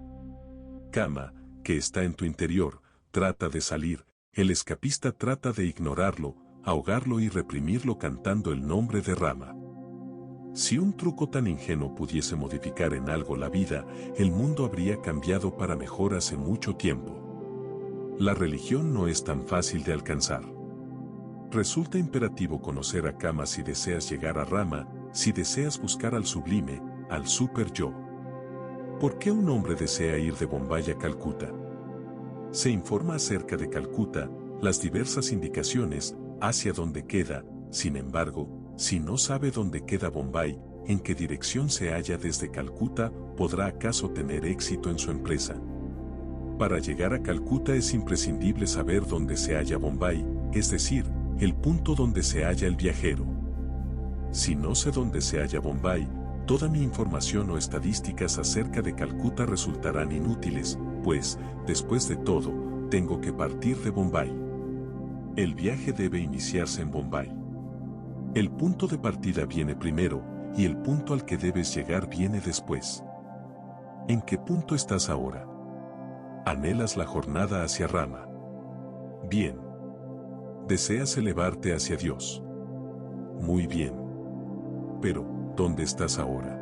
Kama, que está en tu interior, trata de salir, el escapista trata de ignorarlo, ahogarlo y reprimirlo cantando el nombre de Rama. Si un truco tan ingenuo pudiese modificar en algo la vida, el mundo habría cambiado para mejor hace mucho tiempo. La religión no es tan fácil de alcanzar. Resulta imperativo conocer a Kama si deseas llegar a Rama, si deseas buscar al sublime, al super yo. ¿Por qué un hombre desea ir de Bombay a Calcuta? Se informa acerca de Calcuta, las diversas indicaciones, hacia dónde queda, sin embargo, si no sabe dónde queda Bombay, en qué dirección se halla desde Calcuta, ¿podrá acaso tener éxito en su empresa? Para llegar a Calcuta es imprescindible saber dónde se halla Bombay, es decir, el punto donde se halla el viajero. Si no sé dónde se halla Bombay, toda mi información o estadísticas acerca de Calcuta resultarán inútiles, pues, después de todo, tengo que partir de Bombay. El viaje debe iniciarse en Bombay. El punto de partida viene primero, y el punto al que debes llegar viene después. ¿En qué punto estás ahora? ¿Anhelas la jornada hacia Rama? Bien. ¿Deseas elevarte hacia Dios? Muy bien. Pero, ¿dónde estás ahora?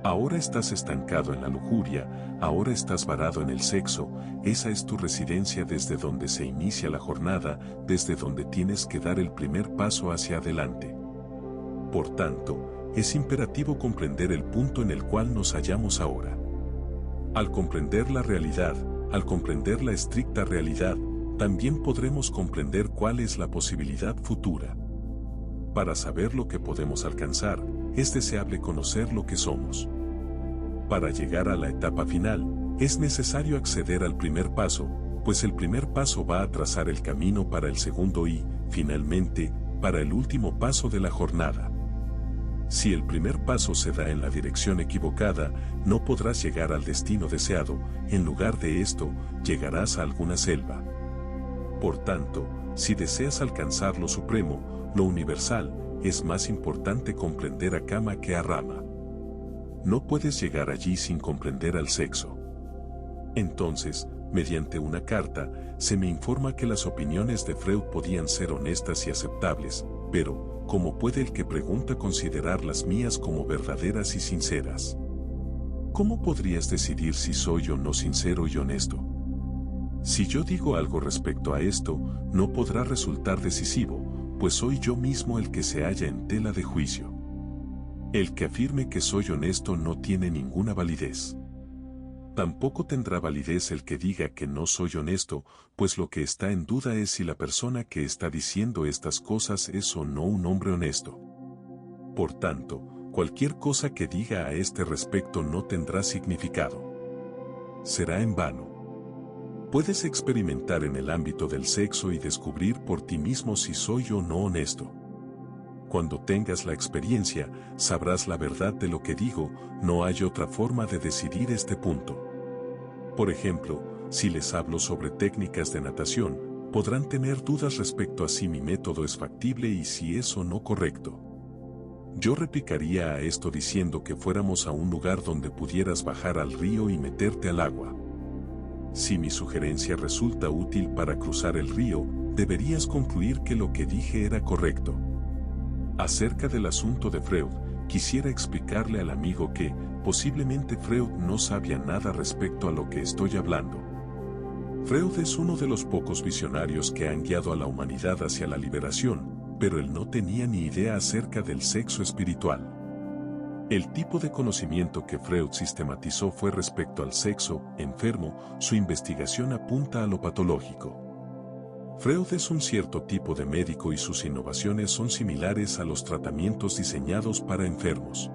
Ahora estás estancado en la lujuria, ahora estás varado en el sexo, esa es tu residencia desde donde se inicia la jornada, desde donde tienes que dar el primer paso hacia adelante. Por tanto, es imperativo comprender el punto en el cual nos hallamos ahora. Al comprender la realidad, al comprender la estricta realidad, también podremos comprender cuál es la posibilidad futura. Para saber lo que podemos alcanzar, es deseable conocer lo que somos. Para llegar a la etapa final, es necesario acceder al primer paso, pues el primer paso va a trazar el camino para el segundo y, finalmente, para el último paso de la jornada. Si el primer paso se da en la dirección equivocada, no podrás llegar al destino deseado, en lugar de esto, llegarás a alguna selva. Por tanto, si deseas alcanzar lo supremo, lo universal, es más importante comprender a cama que a rama. No puedes llegar allí sin comprender al sexo. Entonces, mediante una carta, se me informa que las opiniones de Freud podían ser honestas y aceptables, pero, ¿cómo puede el que pregunta considerar las mías como verdaderas y sinceras? ¿Cómo podrías decidir si soy o no sincero y honesto? Si yo digo algo respecto a esto, no podrá resultar decisivo, pues soy yo mismo el que se halla en tela de juicio. El que afirme que soy honesto no tiene ninguna validez. Tampoco tendrá validez el que diga que no soy honesto, pues lo que está en duda es si la persona que está diciendo estas cosas es o no un hombre honesto. Por tanto, cualquier cosa que diga a este respecto no tendrá significado. Será en vano. Puedes experimentar en el ámbito del sexo y descubrir por ti mismo si soy o no honesto. Cuando tengas la experiencia, sabrás la verdad de lo que digo, no hay otra forma de decidir este punto. Por ejemplo, si les hablo sobre técnicas de natación, podrán tener dudas respecto a si mi método es factible y si es o no correcto. Yo replicaría a esto diciendo que fuéramos a un lugar donde pudieras bajar al río y meterte al agua. Si mi sugerencia resulta útil para cruzar el río, deberías concluir que lo que dije era correcto. Acerca del asunto de Freud, quisiera explicarle al amigo que, posiblemente Freud no sabía nada respecto a lo que estoy hablando. Freud es uno de los pocos visionarios que han guiado a la humanidad hacia la liberación, pero él no tenía ni idea acerca del sexo espiritual. El tipo de conocimiento que Freud sistematizó fue respecto al sexo enfermo, su investigación apunta a lo patológico. Freud es un cierto tipo de médico y sus innovaciones son similares a los tratamientos diseñados para enfermos.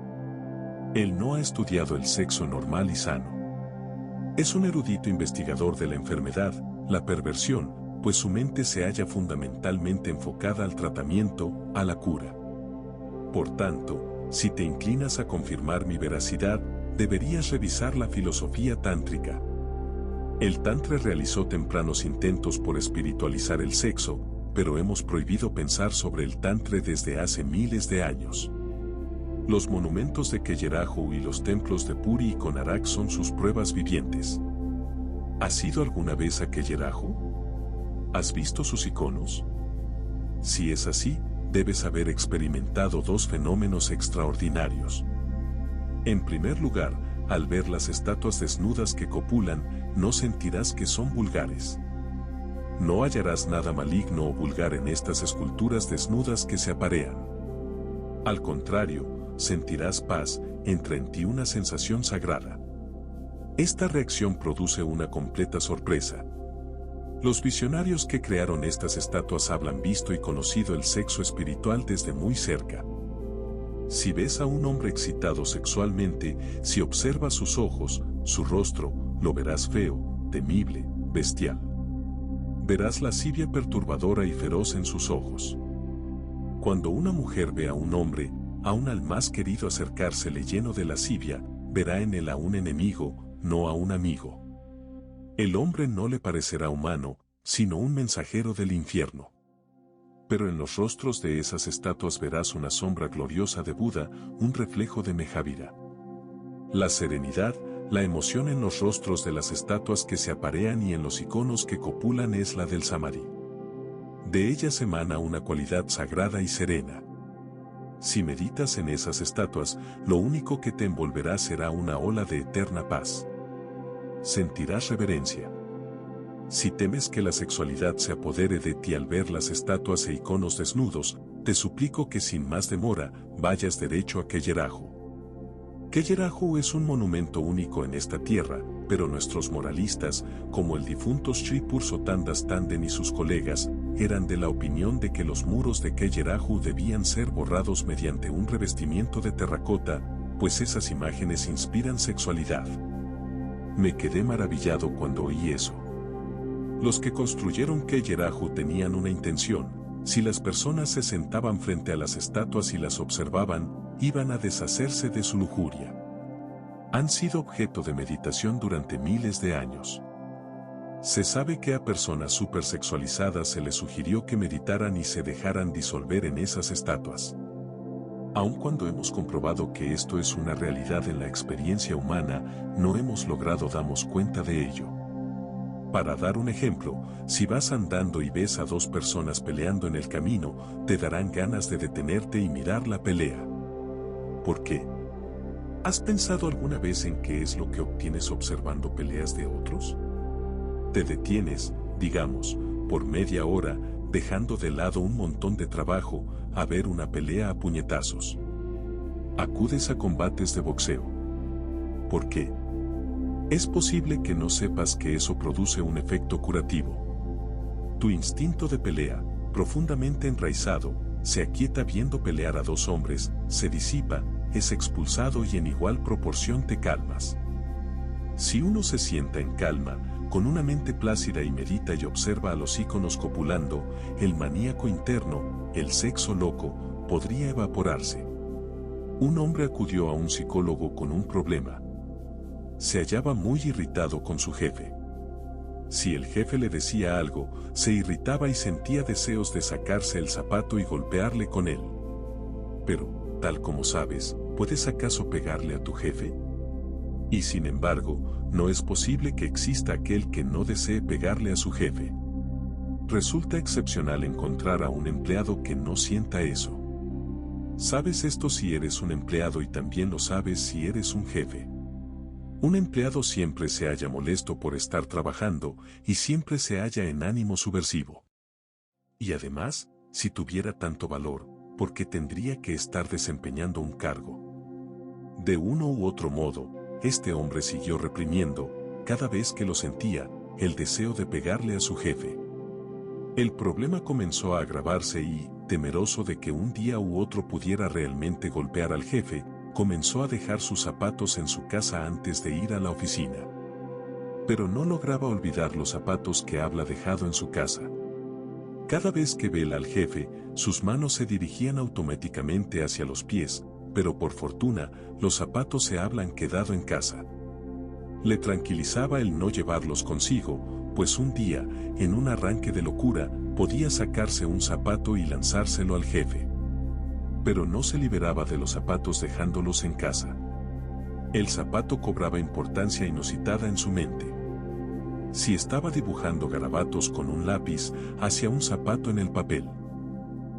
Él no ha estudiado el sexo normal y sano. Es un erudito investigador de la enfermedad, la perversión, pues su mente se halla fundamentalmente enfocada al tratamiento, a la cura. Por tanto, si te inclinas a confirmar mi veracidad, deberías revisar la filosofía tántrica. El Tantra realizó tempranos intentos por espiritualizar el sexo, pero hemos prohibido pensar sobre el Tantra desde hace miles de años. Los monumentos de Khajuraho y los templos de Puri y Konarak son sus pruebas vivientes. ¿Has ido alguna vez a Khajuraho? ¿Has visto sus iconos? Si es así, debes haber experimentado dos fenómenos extraordinarios. En primer lugar, al ver las estatuas desnudas que copulan, no sentirás que son vulgares. No hallarás nada maligno o vulgar en estas esculturas desnudas que se aparean. Al contrario, sentirás paz, entra en ti una sensación sagrada. Esta reacción produce una completa sorpresa. Los visionarios que crearon estas estatuas hablan visto y conocido el sexo espiritual desde muy cerca. Si ves a un hombre excitado sexualmente, si observas sus ojos, su rostro, lo verás feo, temible, bestial. Verás lascivia perturbadora y feroz en sus ojos. Cuando una mujer ve a un hombre, aun al más querido acercársele lleno de lascivia, verá en él a un enemigo, no a un amigo. El hombre no le parecerá humano, sino un mensajero del infierno. Pero en los rostros de esas estatuas verás una sombra gloriosa de Buda, un reflejo de Mahavira. La serenidad, la emoción en los rostros de las estatuas que se aparean y en los iconos que copulan es la del Samadhi. De ellas emana una cualidad sagrada y serena. Si meditas en esas estatuas, lo único que te envolverá será una ola de eterna paz. Sentirás reverencia. Si temes que la sexualidad se apodere de ti al ver las estatuas e iconos desnudos, te suplico que sin más demora, vayas derecho a Khajuraho. Khajuraho es un monumento único en esta tierra, pero nuestros moralistas, como el difunto Sri Purushottam Tanden y sus colegas, eran de la opinión de que los muros de Khajuraho debían ser borrados mediante un revestimiento de terracota, pues esas imágenes inspiran sexualidad. Me quedé maravillado cuando oí eso. Los que construyeron Khajuraho tenían una intención: si las personas se sentaban frente a las estatuas y las observaban, iban a deshacerse de su lujuria. Han sido objeto de meditación durante miles de años. Se sabe que a personas supersexualizadas se les sugirió que meditaran y se dejaran disolver en esas estatuas. Aun cuando hemos comprobado que esto es una realidad en la experiencia humana, no hemos logrado darnos cuenta de ello. Para dar un ejemplo, si vas andando y ves a dos personas peleando en el camino, te darán ganas de detenerte y mirar la pelea. ¿Por qué? ¿Has pensado alguna vez en qué es lo que obtienes observando peleas de otros? Te detienes, digamos, por media hora, dejando de lado un montón de trabajo, a ver una pelea a puñetazos. Acudes a combates de boxeo. ¿Por qué? Es posible que no sepas que eso produce un efecto curativo. Tu instinto de pelea, profundamente enraizado, se aquieta viendo pelear a dos hombres, se disipa, es expulsado y en igual proporción te calmas. Si uno se sienta en calma, con una mente plácida y medita y observa a los íconos copulando, el maníaco interno, el sexo loco, podría evaporarse. Un hombre acudió a un psicólogo con un problema. Se hallaba muy irritado con su jefe. Si el jefe le decía algo, se irritaba y sentía deseos de sacarse el zapato y golpearle con él. Pero, tal como sabes, ¿puedes acaso pegarle a tu jefe? Y sin embargo, no es posible que exista aquel que no desee pegarle a su jefe. Resulta excepcional encontrar a un empleado que no sienta eso. Sabes esto si eres un empleado y también lo sabes si eres un jefe. Un empleado siempre se halla molesto por estar trabajando y siempre se halla en ánimo subversivo. Y además, si tuviera tanto valor, ¿por qué tendría que estar desempeñando un cargo? De uno u otro modo, este hombre siguió reprimiendo, cada vez que lo sentía, el deseo de pegarle a su jefe. El problema comenzó a agravarse y, temeroso de que un día u otro pudiera realmente golpear al jefe, comenzó a dejar sus zapatos en su casa antes de ir a la oficina. Pero no lograba olvidar los zapatos que había dejado en su casa. Cada vez que vela al jefe, sus manos se dirigían automáticamente hacia los pies, pero por fortuna, los zapatos se habían quedado en casa. Le tranquilizaba el no llevarlos consigo, pues un día, en un arranque de locura, podía sacarse un zapato y lanzárselo al jefe. Pero no se liberaba de los zapatos dejándolos en casa. El zapato cobraba importancia inusitada en su mente. Si estaba dibujando garabatos con un lápiz, hacía un zapato en el papel.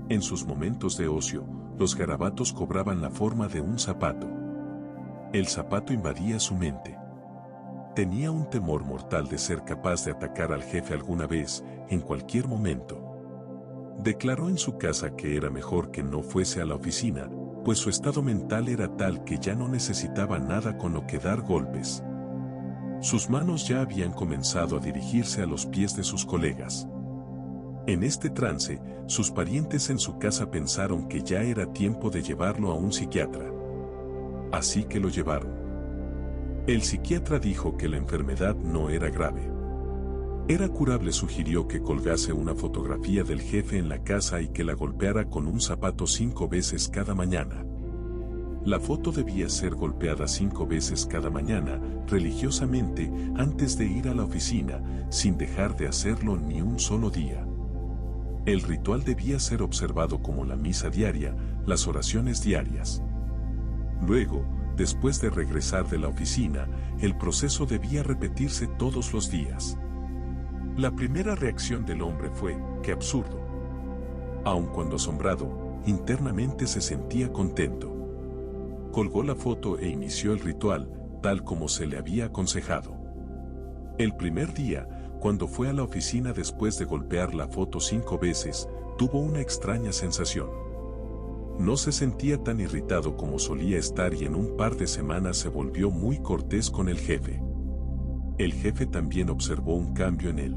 En sus momentos de ocio, los garabatos cobraban la forma de un zapato. El zapato invadía su mente. Tenía un temor mortal de ser capaz de atacar al jefe alguna vez, en cualquier momento. Declaró en su casa que era mejor que no fuese a la oficina, pues su estado mental era tal que ya no necesitaba nada con lo que dar golpes. Sus manos ya habían comenzado a dirigirse a los pies de sus colegas. En este trance, sus parientes en su casa pensaron que ya era tiempo de llevarlo a un psiquiatra. Así que lo llevaron. El psiquiatra dijo que la enfermedad no era grave. Era curable. Sugirió que colgase una fotografía del jefe en la casa y que la golpeara con un zapato 5 veces cada mañana. La foto debía ser golpeada 5 veces cada mañana, religiosamente, antes de ir a la oficina, sin dejar de hacerlo ni un solo día. El ritual debía ser observado como la misa diaria, las oraciones diarias. Luego, después de regresar de la oficina, el proceso debía repetirse todos los días. La primera reacción del hombre fue, ¡qué absurdo! Aun cuando asombrado, internamente se sentía contento. Colgó la foto e inició el ritual, tal como se le había aconsejado. El primer día, cuando fue a la oficina después de golpear la foto 5 veces, tuvo una extraña sensación. No se sentía tan irritado como solía estar y en un par de semanas se volvió muy cortés con el jefe. El jefe también observó un cambio en él.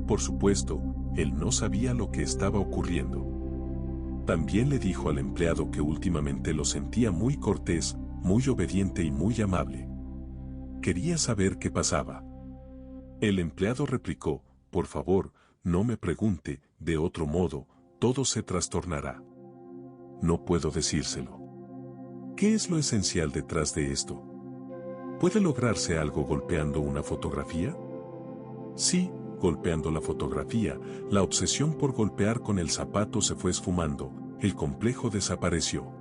Por supuesto, él no sabía lo que estaba ocurriendo. También le dijo al empleado que últimamente lo sentía muy cortés, muy obediente y muy amable. Quería saber qué pasaba. El empleado replicó: por favor, no me pregunte, de otro modo, todo se trastornará. No puedo decírselo. ¿Qué es lo esencial detrás de esto? ¿Puede lograrse algo golpeando una fotografía? Sí, golpeando la fotografía, la obsesión por golpear con el zapato se fue esfumando, el complejo desapareció.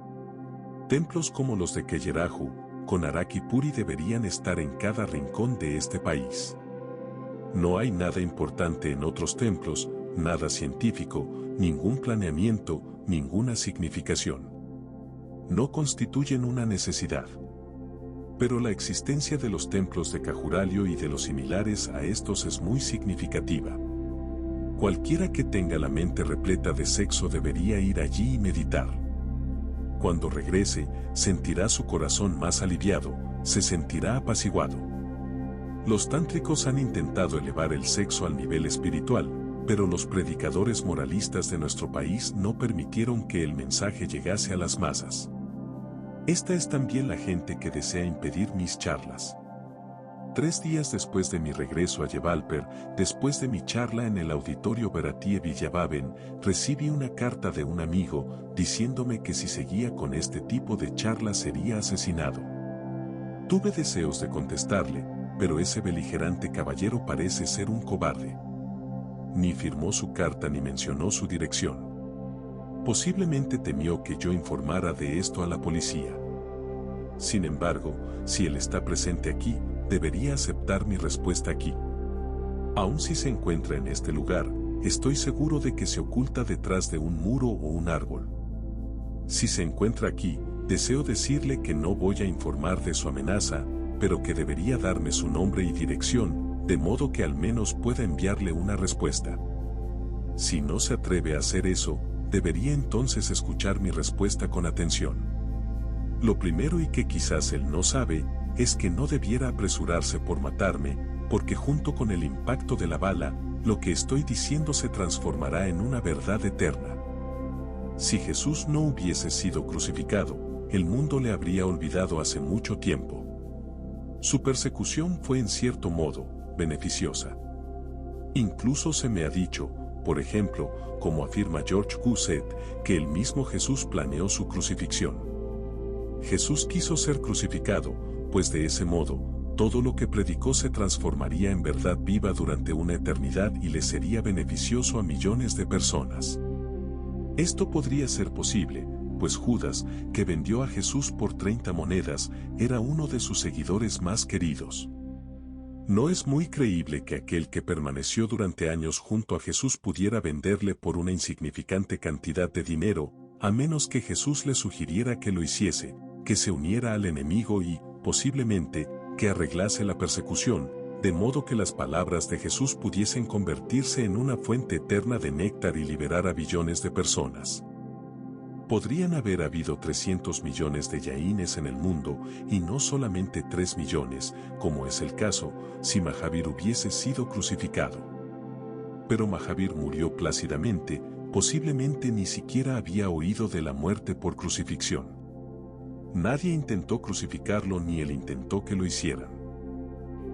Templos como los de Khajuraho, con Araki Puri deberían estar en cada rincón de este país. No hay nada importante en otros templos, nada científico, ningún planeamiento, ninguna significación. No constituyen una necesidad. Pero la existencia de los templos de Khajuraho y de los similares a estos es muy significativa. Cualquiera que tenga la mente repleta de sexo debería ir allí y meditar. Cuando regrese, sentirá su corazón más aliviado, se sentirá apaciguado. Los tántricos han intentado elevar el sexo al nivel espiritual, pero los predicadores moralistas de nuestro país no permitieron que el mensaje llegase a las masas. Esta es también la gente que desea impedir mis charlas. 3 días después de mi regreso a Jabalpur, después de mi charla en el auditorio Bharatiya Vidyabhavan, recibí una carta de un amigo diciéndome que si seguía con este tipo de charlas sería asesinado. Tuve deseos de contestarle, pero ese beligerante caballero parece ser un cobarde. Ni firmó su carta ni mencionó su dirección. Posiblemente temió que yo informara de esto a la policía. Sin embargo, si él está presente aquí, debería aceptar mi respuesta aquí. Aun si se encuentra en este lugar, estoy seguro de que se oculta detrás de un muro o un árbol. Si se encuentra aquí, deseo decirle que no voy a informar de su amenaza, pero que debería darme su nombre y dirección, de modo que al menos pueda enviarle una respuesta. Si no se atreve a hacer eso, debería entonces escuchar mi respuesta con atención. Lo primero y que quizás él no sabe, es que no debiera apresurarse por matarme, porque junto con el impacto de la bala, lo que estoy diciendo se transformará en una verdad eterna. Si Jesús no hubiese sido crucificado, el mundo le habría olvidado hace mucho tiempo. Su persecución fue en cierto modo beneficiosa. Incluso se me ha dicho, por ejemplo, como afirma George Gusset, que el mismo Jesús planeó su crucifixión. Jesús quiso ser crucificado, pues de ese modo, todo lo que predicó se transformaría en verdad viva durante una eternidad y le sería beneficioso a millones de personas. Esto podría ser posible, pues Judas, que vendió a Jesús por 30 monedas, era uno de sus seguidores más queridos. No es muy creíble que aquel que permaneció durante años junto a Jesús pudiera venderle por una insignificante cantidad de dinero, a menos que Jesús le sugiriera que lo hiciese, que se uniera al enemigo y, posiblemente, que arreglase la persecución, de modo que las palabras de Jesús pudiesen convertirse en una fuente eterna de néctar y liberar a billones de personas. Podrían haber habido 300 millones de yaínes en el mundo, y no solamente 3 millones, como es el caso, si Mahavir hubiese sido crucificado. Pero Mahavir murió plácidamente, posiblemente ni siquiera había oído de la muerte por crucifixión. Nadie intentó crucificarlo ni él intentó que lo hicieran.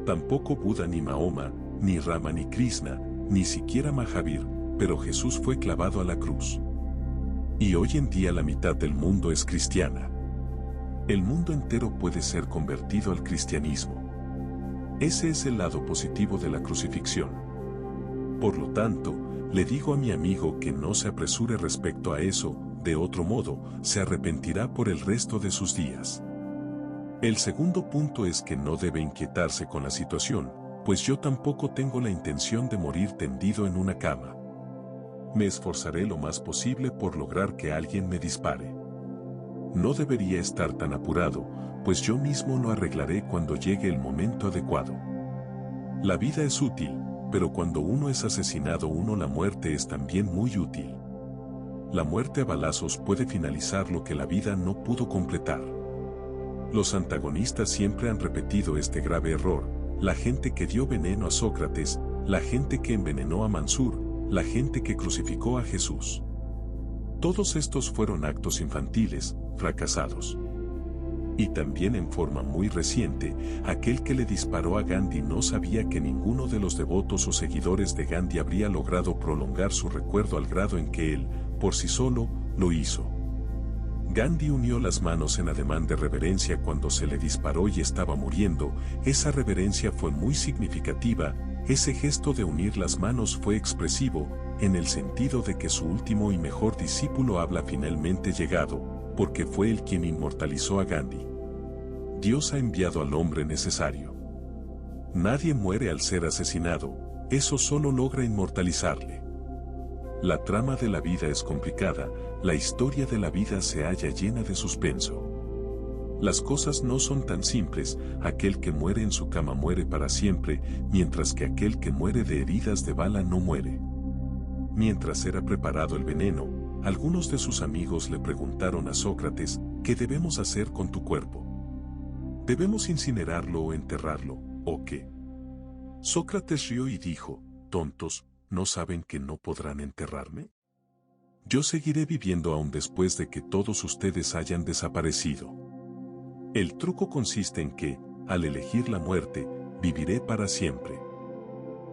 Tampoco Buda ni Mahoma, ni Rama ni Krishna, ni siquiera Mahavir, pero Jesús fue clavado a la cruz. Y hoy en día la mitad del mundo es cristiana. El mundo entero puede ser convertido al cristianismo. Ese es el lado positivo de la crucifixión. Por lo tanto, le digo a mi amigo que no se apresure respecto a eso, de otro modo, se arrepentirá por el resto de sus días. El segundo punto es que no debe inquietarse con la situación, pues yo tampoco tengo la intención de morir tendido en una cama. Me esforzaré lo más posible por lograr que alguien me dispare. No debería estar tan apurado, pues yo mismo lo arreglaré cuando llegue el momento adecuado. La vida es útil, pero cuando uno es asesinado la muerte es también muy útil. la muerte a balazos puede finalizar lo que la vida no pudo completar. Los antagonistas siempre han repetido este grave error: la gente que dio veneno a Sócrates, la gente que envenenó a Mansur, la gente que crucificó a Jesús. Todos estos fueron actos infantiles, fracasados. Y también en forma muy reciente, aquel que le disparó a Gandhi no sabía que ninguno de los devotos o seguidores de Gandhi habría logrado prolongar su recuerdo al grado en que él, por sí solo, lo hizo. Gandhi unió las manos en ademán de reverencia cuando se le disparó y estaba muriendo. Esa reverencia fue muy significativa. Ese gesto de unir las manos fue expresivo, en el sentido de que su último y mejor discípulo habla finalmente llegado, porque fue él quien inmortalizó a Gandhi. Dios ha enviado al hombre necesario. Nadie muere al ser asesinado, eso solo logra inmortalizarle. La trama de la vida es complicada, la historia de la vida se halla llena de suspenso. Las cosas no son tan simples, aquel que muere en su cama muere para siempre, mientras que aquel que muere de heridas de bala no muere. Mientras era preparado el veneno, algunos de sus amigos le preguntaron a Sócrates: ¿qué debemos hacer con tu cuerpo? ¿Debemos incinerarlo o enterrarlo, o qué? Sócrates rió y dijo: tontos, ¿no saben que no podrán enterrarme? Yo seguiré viviendo aún después de que todos ustedes hayan desaparecido. El truco consiste en que, al elegir la muerte, viviré para siempre.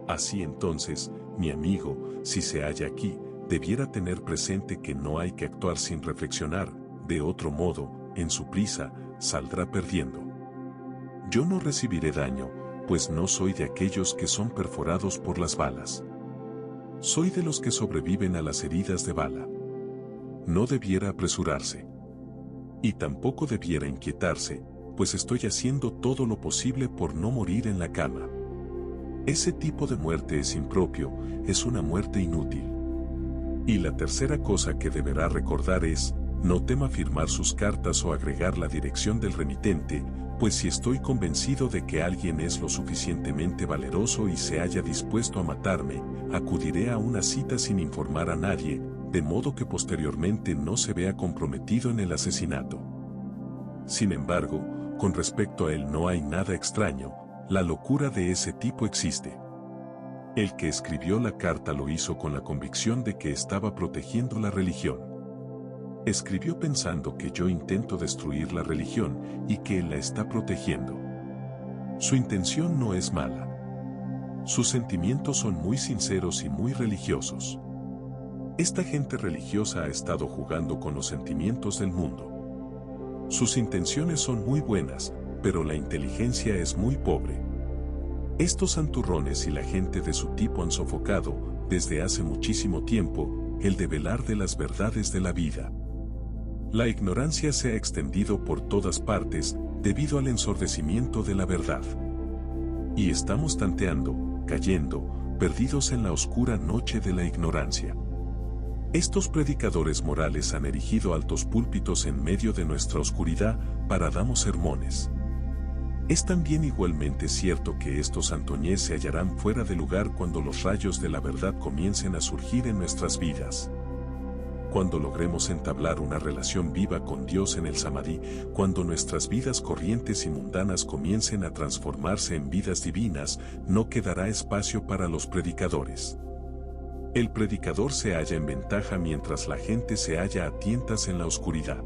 Así entonces, mi amigo, si se halla aquí, debiera tener presente que no hay que actuar sin reflexionar, de otro modo, en su prisa, saldrá perdiendo. Yo no recibiré daño, pues no soy de aquellos que son perforados por las balas. Soy de los que sobreviven a las heridas de bala. No debiera apresurarse. Y tampoco debiera inquietarse, pues estoy haciendo todo lo posible por no morir en la cama. Ese tipo de muerte es impropio, es una muerte inútil. Y la tercera cosa que deberá recordar es: no tema firmar sus cartas o agregar la dirección del remitente, pues si estoy convencido de que alguien es lo suficientemente valeroso y se haya dispuesto a matarme, acudiré a una cita sin informar a nadie, de modo que posteriormente no se vea comprometido en el asesinato. Sin embargo, con respecto a él no hay nada extraño, la locura de ese tipo existe. El que escribió la carta lo hizo con la convicción de que estaba protegiendo la religión. Escribió pensando que yo intento destruir la religión y que él la está protegiendo. Su intención no es mala. Sus sentimientos son muy sinceros y muy religiosos. Esta gente religiosa ha estado jugando con los sentimientos del mundo. Sus intenciones son muy buenas, pero la inteligencia es muy pobre. Estos santurrones y la gente de su tipo han sofocado, desde hace muchísimo tiempo, el develar de las verdades de la vida. La ignorancia se ha extendido por todas partes, debido al ensordecimiento de la verdad. Y estamos tanteando, cayendo, perdidos en la oscura noche de la ignorancia. Estos predicadores morales han erigido altos púlpitos en medio de nuestra oscuridad para darnos sermones. Es también igualmente cierto que estos antoñés se hallarán fuera de lugar cuando los rayos de la verdad comiencen a surgir en nuestras vidas. Cuando logremos entablar una relación viva con Dios en el Samadhi, cuando nuestras vidas corrientes y mundanas comiencen a transformarse en vidas divinas, no quedará espacio para los predicadores. El predicador se halla en ventaja mientras la gente se halla a tientas en la oscuridad.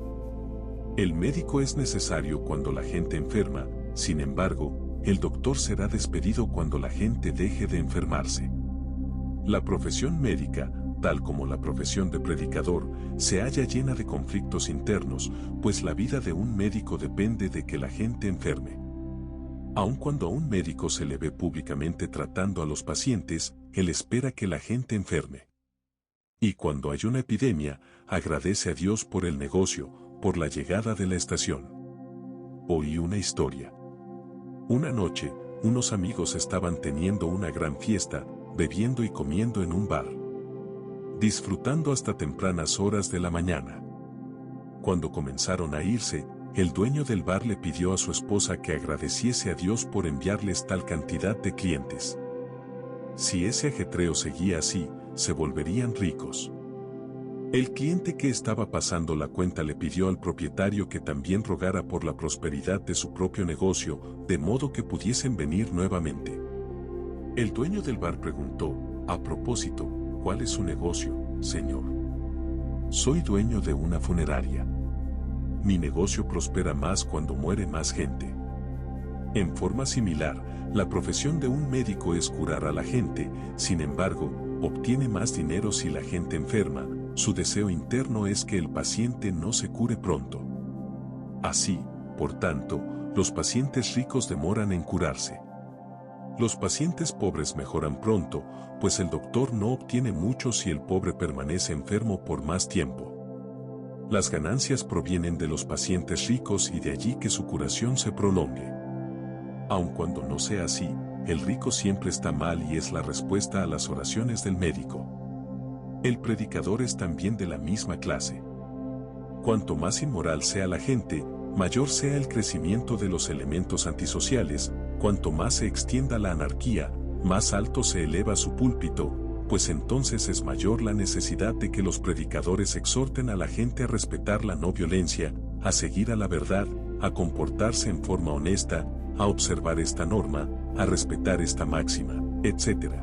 El médico es necesario cuando la gente enferma, sin embargo, el doctor será despedido cuando la gente deje de enfermarse. La profesión médica, tal como la profesión de predicador, se halla llena de conflictos internos, pues la vida de un médico depende de que la gente enferme. Aun cuando a un médico se le ve públicamente tratando a los pacientes, él espera que la gente enferme. Y cuando hay una epidemia, agradece a Dios por el negocio, por la llegada de la estación. Oí una historia. Una noche, unos amigos estaban teniendo una gran fiesta, bebiendo y comiendo en un bar, disfrutando hasta tempranas horas de la mañana. Cuando comenzaron a irse, el dueño del bar le pidió a su esposa que agradeciese a Dios por enviarles tal cantidad de clientes. Si ese ajetreo seguía así, se volverían ricos. El cliente que estaba pasando la cuenta le pidió al propietario que también rogara por la prosperidad de su propio negocio, de modo que pudiesen venir nuevamente. El dueño del bar preguntó, a propósito, ¿cuál es su negocio, señor? Soy dueño de una funeraria. Mi negocio prospera más cuando muere más gente. En forma similar, la profesión de un médico es curar a la gente, sin embargo, obtiene más dinero si la gente enferma. Su deseo interno es que el paciente no se cure pronto. Así, por tanto, los pacientes ricos demoran en curarse. Los pacientes pobres mejoran pronto, pues el doctor no obtiene mucho si el pobre permanece enfermo por más tiempo. Las ganancias provienen de los pacientes ricos y de allí que su curación se prolongue. Aun cuando no sea así, el rico siempre está mal y es la respuesta a las oraciones del médico. El predicador es también de la misma clase. Cuanto más inmoral sea la gente, mayor sea el crecimiento de los elementos antisociales. Cuanto más se extienda la anarquía, más alto se eleva su púlpito, pues entonces es mayor la necesidad de que los predicadores exhorten a la gente a respetar la no violencia, a seguir a la verdad, a comportarse en forma honesta, a observar esta norma, a respetar esta máxima, etc.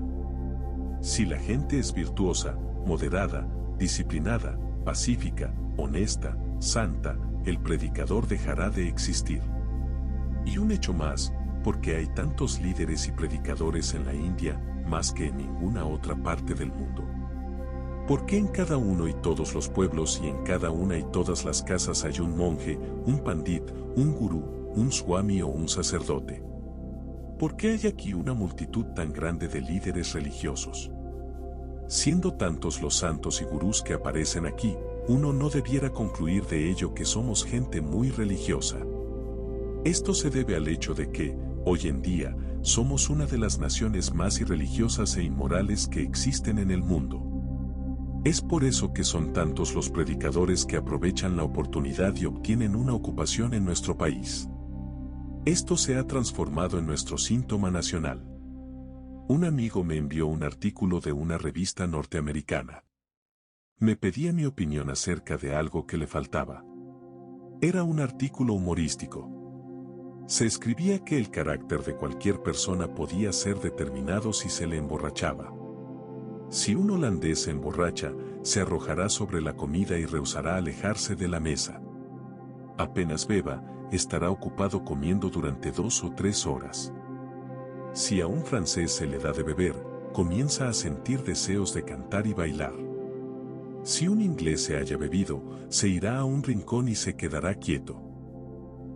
Si la gente es virtuosa, moderada, disciplinada, pacífica, honesta, santa, el predicador dejará de existir. Y un hecho más, porque hay tantos líderes y predicadores en la India, más que en ninguna otra parte del mundo. ¿Por qué en cada uno y todos los pueblos y en cada una y todas las casas hay un monje, un pandit, un gurú, un swami o un sacerdote? ¿Por qué hay aquí una multitud tan grande de líderes religiosos? Siendo tantos los santos y gurús que aparecen aquí, uno no debiera concluir de ello que somos gente muy religiosa. Esto se debe al hecho de que, hoy en día, somos una de las naciones más irreligiosas e inmorales que existen en el mundo. Es por eso que son tantos los predicadores que aprovechan la oportunidad y obtienen una ocupación en nuestro país. Esto se ha transformado en nuestro síntoma nacional. Un amigo me envió un artículo de una revista norteamericana. Me pedía mi opinión acerca de algo que le faltaba. Era un artículo humorístico. Se escribía que el carácter de cualquier persona podía ser determinado si se le emborrachaba. Si un holandés se emborracha, se arrojará sobre la comida y rehusará alejarse de la mesa. Apenas beba, estará ocupado comiendo durante 2 o 3 horas. Si a un francés se le da de beber, comienza a sentir deseos de cantar y bailar. Si un inglés se haya bebido, se irá a un rincón y se quedará quieto.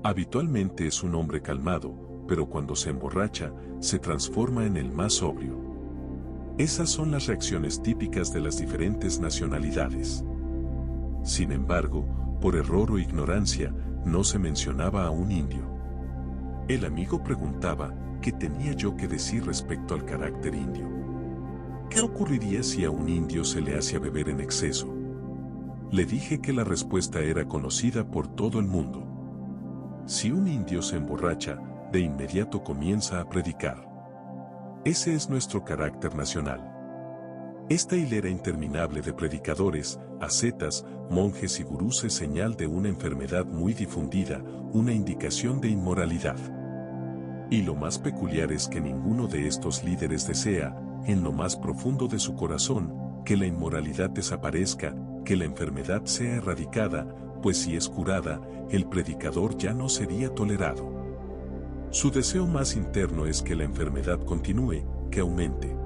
Habitualmente es un hombre calmado, pero cuando se emborracha, se transforma en el más sobrio. Esas son las reacciones típicas de las diferentes nacionalidades. Sin embargo, por error o ignorancia, no se mencionaba a un indio. El amigo preguntaba, ¿qué tenía yo que decir respecto al carácter indio? ¿Qué ocurriría si a un indio se le hacía beber en exceso? Le dije que la respuesta era conocida por todo el mundo. Si un indio se emborracha, de inmediato comienza a predicar. Ese es nuestro carácter nacional. Esta hilera interminable de predicadores, ascetas, monjes y gurús es señal de una enfermedad muy difundida, una indicación de inmoralidad. Y lo más peculiar es que ninguno de estos líderes desea, en lo más profundo de su corazón, que la inmoralidad desaparezca, que la enfermedad sea erradicada, pues si es curada, el predicador ya no sería tolerado. Su deseo más interno es que la enfermedad continúe, que aumente.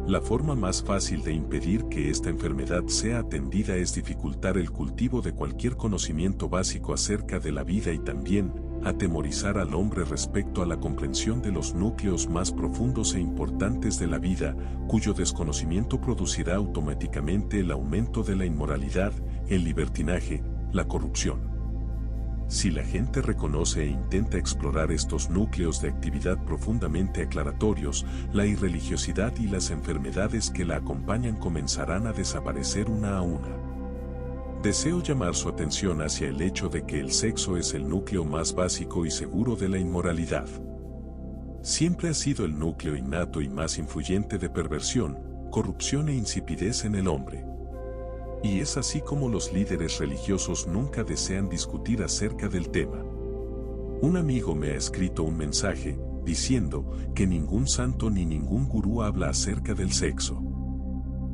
La forma más fácil de impedir que esta enfermedad sea atendida es dificultar el cultivo de cualquier conocimiento básico acerca de la vida y también atemorizar al hombre respecto a la comprensión de los núcleos más profundos e importantes de la vida, cuyo desconocimiento producirá automáticamente el aumento de la inmoralidad, el libertinaje, la corrupción. Si la gente reconoce e intenta explorar estos núcleos de actividad profundamente aclaratorios, la irreligiosidad y las enfermedades que la acompañan comenzarán a desaparecer una a una. Deseo llamar su atención hacia el hecho de que el sexo es el núcleo más básico y seguro de la inmoralidad. Siempre ha sido el núcleo innato y más influyente de perversión, corrupción e insipidez en el hombre. Y es así como los líderes religiosos nunca desean discutir acerca del tema. Un amigo me ha escrito un mensaje, diciendo que ningún santo ni ningún gurú habla acerca del sexo.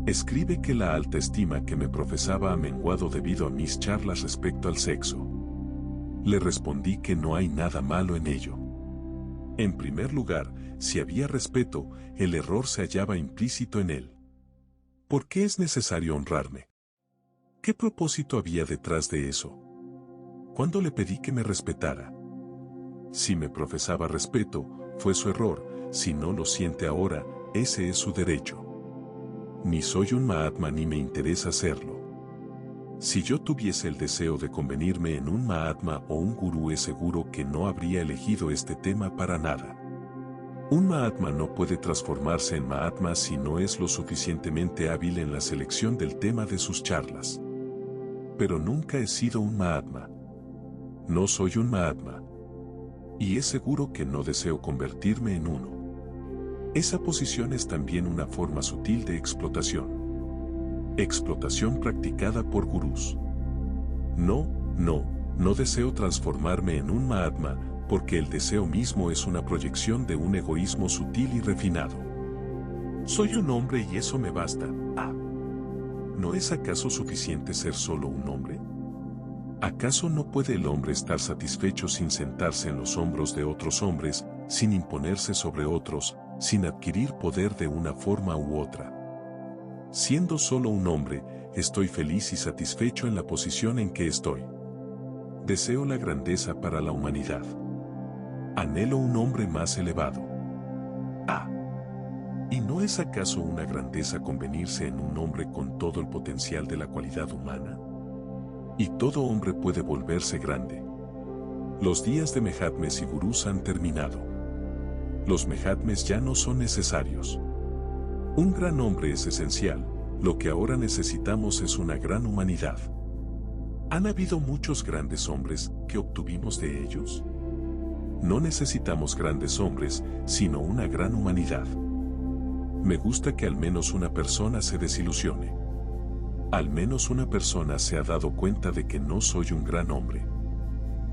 Escribe que la alta estima que me profesaba ha menguado debido a mis charlas respecto al sexo. Le respondí que no hay nada malo en ello. En primer lugar, si había respeto, el error se hallaba implícito en él. ¿Por qué es necesario honrarme? ¿Qué propósito había detrás de eso? ¿Cuándo le pedí que me respetara? Si me profesaba respeto, fue su error. Si no lo siente ahora, ese es su derecho. Ni soy un Mahatma ni me interesa serlo. Si yo tuviese el deseo de convertirme en un Mahatma o un gurú, es seguro que no habría elegido este tema para nada. Un Mahatma no puede transformarse en Mahatma si no es lo suficientemente hábil en la selección del tema de sus charlas. Pero nunca he sido un Mahatma. No soy un Mahatma. Y es seguro que no deseo convertirme en uno. Esa posición es también una forma sutil de explotación. Explotación practicada por gurús. No deseo transformarme en un Mahatma, porque el deseo mismo es una proyección de un egoísmo sutil y refinado. Soy un hombre y eso me basta. ¿No es acaso suficiente ser solo un hombre? ¿Acaso no puede el hombre estar satisfecho sin sentarse en los hombros de otros hombres, sin imponerse sobre otros, sin adquirir poder de una forma u otra? Siendo solo un hombre, estoy feliz y satisfecho en la posición en que estoy. Deseo la grandeza para la humanidad. Anhelo un hombre más elevado. ¿Y no es acaso una grandeza convertirse en un hombre con todo el potencial de la cualidad humana? Y todo hombre puede volverse grande. Los días de Mahatmas y gurús han terminado. Los Mahatmas ya no son necesarios. Un gran hombre es esencial, lo que ahora necesitamos es una gran humanidad. ¿Han habido muchos grandes hombres que obtuvimos de ellos? No necesitamos grandes hombres, sino una gran humanidad. Me gusta que al menos una persona se desilusione. Al menos una persona se ha dado cuenta de que no soy un gran hombre.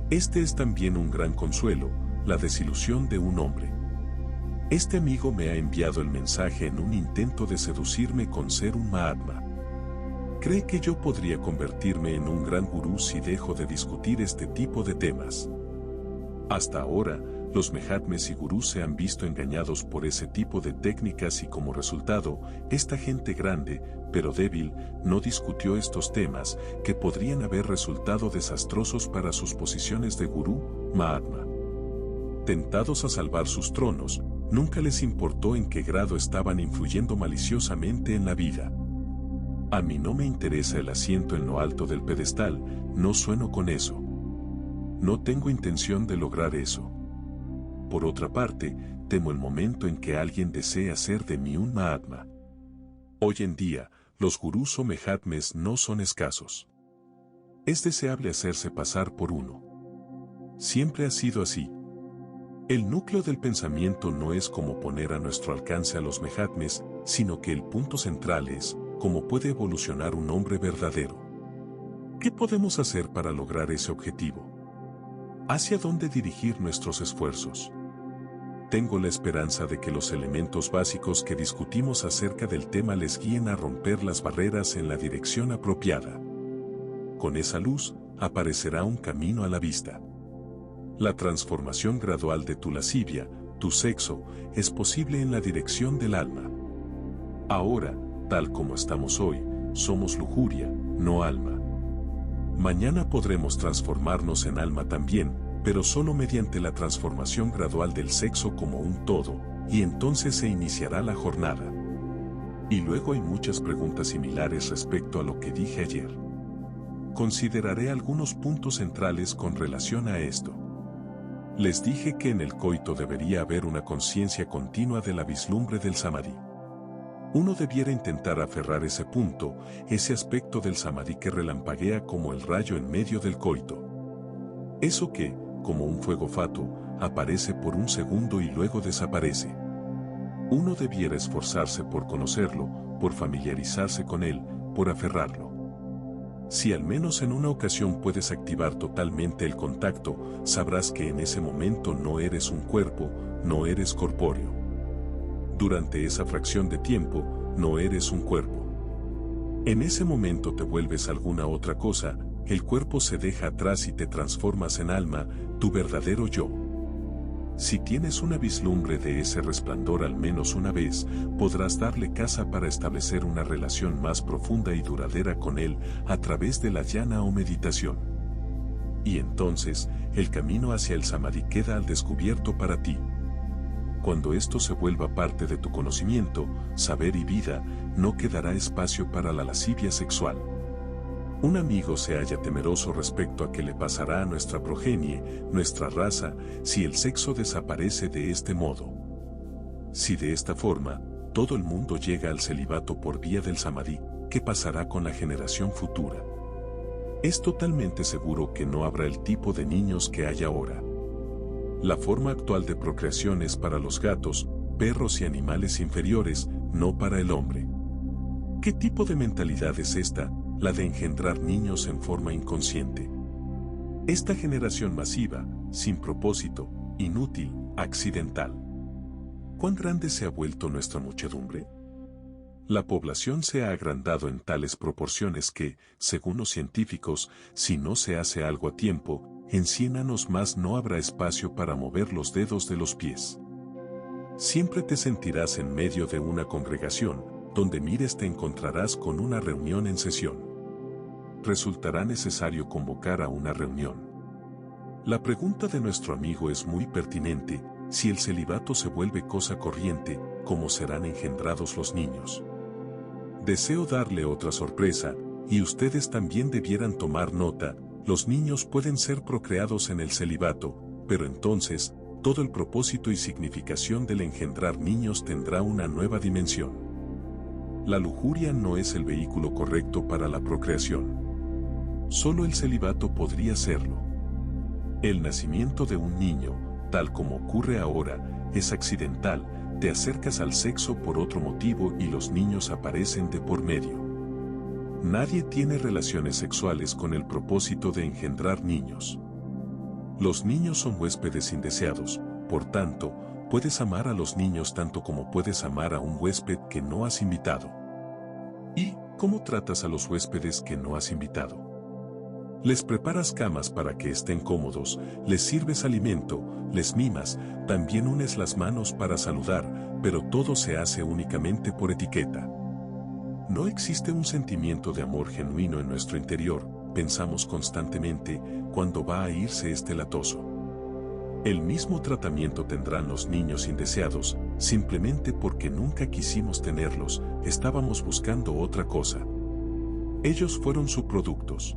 Este es también un gran consuelo, la desilusión de un hombre. Este amigo me ha enviado el mensaje en un intento de seducirme con ser un Mahatma. ¿Cree que yo podría convertirme en un gran gurú si dejo de discutir este tipo de temas? Hasta ahora, los Mahatmas y gurús se han visto engañados por ese tipo de técnicas y como resultado, esta gente grande, pero débil, no discutió estos temas que podrían haber resultado desastrosos para sus posiciones de gurú, Mahatma. Tentados a salvar sus tronos, nunca les importó en qué grado estaban influyendo maliciosamente en la vida. A mí no me interesa el asiento en lo alto del pedestal, no sueno con eso. No tengo intención de lograr eso. Por otra parte, temo el momento en que alguien desee hacer de mí un Mahatma. Hoy en día, los gurús o Mahatmas no son escasos. Es deseable hacerse pasar por uno. Siempre ha sido así. El núcleo del pensamiento no es cómo poner a nuestro alcance a los Mahatmas, sino que el punto central es cómo puede evolucionar un hombre verdadero. ¿Qué podemos hacer para lograr ese objetivo? ¿Hacia dónde dirigir nuestros esfuerzos? Tengo la esperanza de que los elementos básicos que discutimos acerca del tema les guíen a romper las barreras en la dirección apropiada. Con esa luz, aparecerá un camino a la vista. La transformación gradual de tu lascivia, tu sexo, es posible en la dirección del alma. Ahora, tal como estamos hoy, somos lujuria, no alma. Mañana podremos transformarnos en alma también, pero solo mediante la transformación gradual del sexo como un todo, y entonces se iniciará la jornada. Y luego hay muchas preguntas similares respecto a lo que dije ayer. Consideraré algunos puntos centrales con relación a esto. Les dije que en el coito debería haber una conciencia continua de la vislumbre del samadhi. Uno debiera intentar aferrar ese punto, ese aspecto del samadhi que relampaguea como el rayo en medio del coito. Eso que, como un fuego fatuo, aparece por un segundo y luego desaparece. Uno debiera esforzarse por conocerlo, por familiarizarse con él, por aferrarlo. Si al menos en una ocasión puedes activar totalmente el contacto, sabrás que en ese momento no eres un cuerpo, no eres corpóreo. Durante esa fracción de tiempo, no eres un cuerpo. En ese momento te vuelves alguna otra cosa, el cuerpo se deja atrás y te transformas en alma, tu verdadero yo. Si tienes una vislumbre de ese resplandor al menos una vez, podrás darle casa para establecer una relación más profunda y duradera con él a través de la dhyana o meditación. Y entonces, el camino hacia el samadhi queda al descubierto para ti. Cuando esto se vuelva parte de tu conocimiento, saber y vida, no quedará espacio para la lascivia sexual. Un amigo se halla temeroso respecto a qué le pasará a nuestra progenie, nuestra raza, si el sexo desaparece de este modo. Si de esta forma, todo el mundo llega al celibato por vía del samadhi, ¿qué pasará con la generación futura? Es totalmente seguro que no habrá el tipo de niños que hay ahora. La forma actual de procreación es para los gatos, perros y animales inferiores, no para el hombre. ¿Qué tipo de mentalidad es esta? La de engendrar niños en forma inconsciente. Esta generación masiva, sin propósito, inútil, accidental. ¿Cuán grande se ha vuelto nuestra muchedumbre? La población se ha agrandado en tales proporciones que, según los científicos, si no se hace algo a tiempo, en 100 años más no habrá espacio para mover los dedos de los pies. Siempre te sentirás en medio de una congregación, donde mires te encontrarás con una reunión en sesión. Resultará necesario convocar a una reunión. La pregunta de nuestro amigo es muy pertinente: si el celibato se vuelve cosa corriente, ¿cómo serán engendrados los niños? Deseo darle otra sorpresa, y ustedes también debieran tomar nota: los niños pueden ser procreados en el celibato, pero entonces, todo el propósito y significación del engendrar niños tendrá una nueva dimensión. La lujuria no es el vehículo correcto para la procreación. Solo el celibato podría serlo. El nacimiento de un niño, tal como ocurre ahora, es accidental, te acercas al sexo por otro motivo y los niños aparecen de por medio. Nadie tiene relaciones sexuales con el propósito de engendrar niños. Los niños son huéspedes indeseados, por tanto, puedes amar a los niños tanto como puedes amar a un huésped que no has invitado. ¿Y cómo tratas a los huéspedes que no has invitado? Les preparas camas para que estén cómodos, les sirves alimento, les mimas, también unes las manos para saludar, pero todo se hace únicamente por etiqueta. No existe un sentimiento de amor genuino en nuestro interior, pensamos constantemente: ¿cuándo va a irse este latoso? El mismo tratamiento tendrán los niños indeseados, simplemente porque nunca quisimos tenerlos, estábamos buscando otra cosa. Ellos fueron subproductos.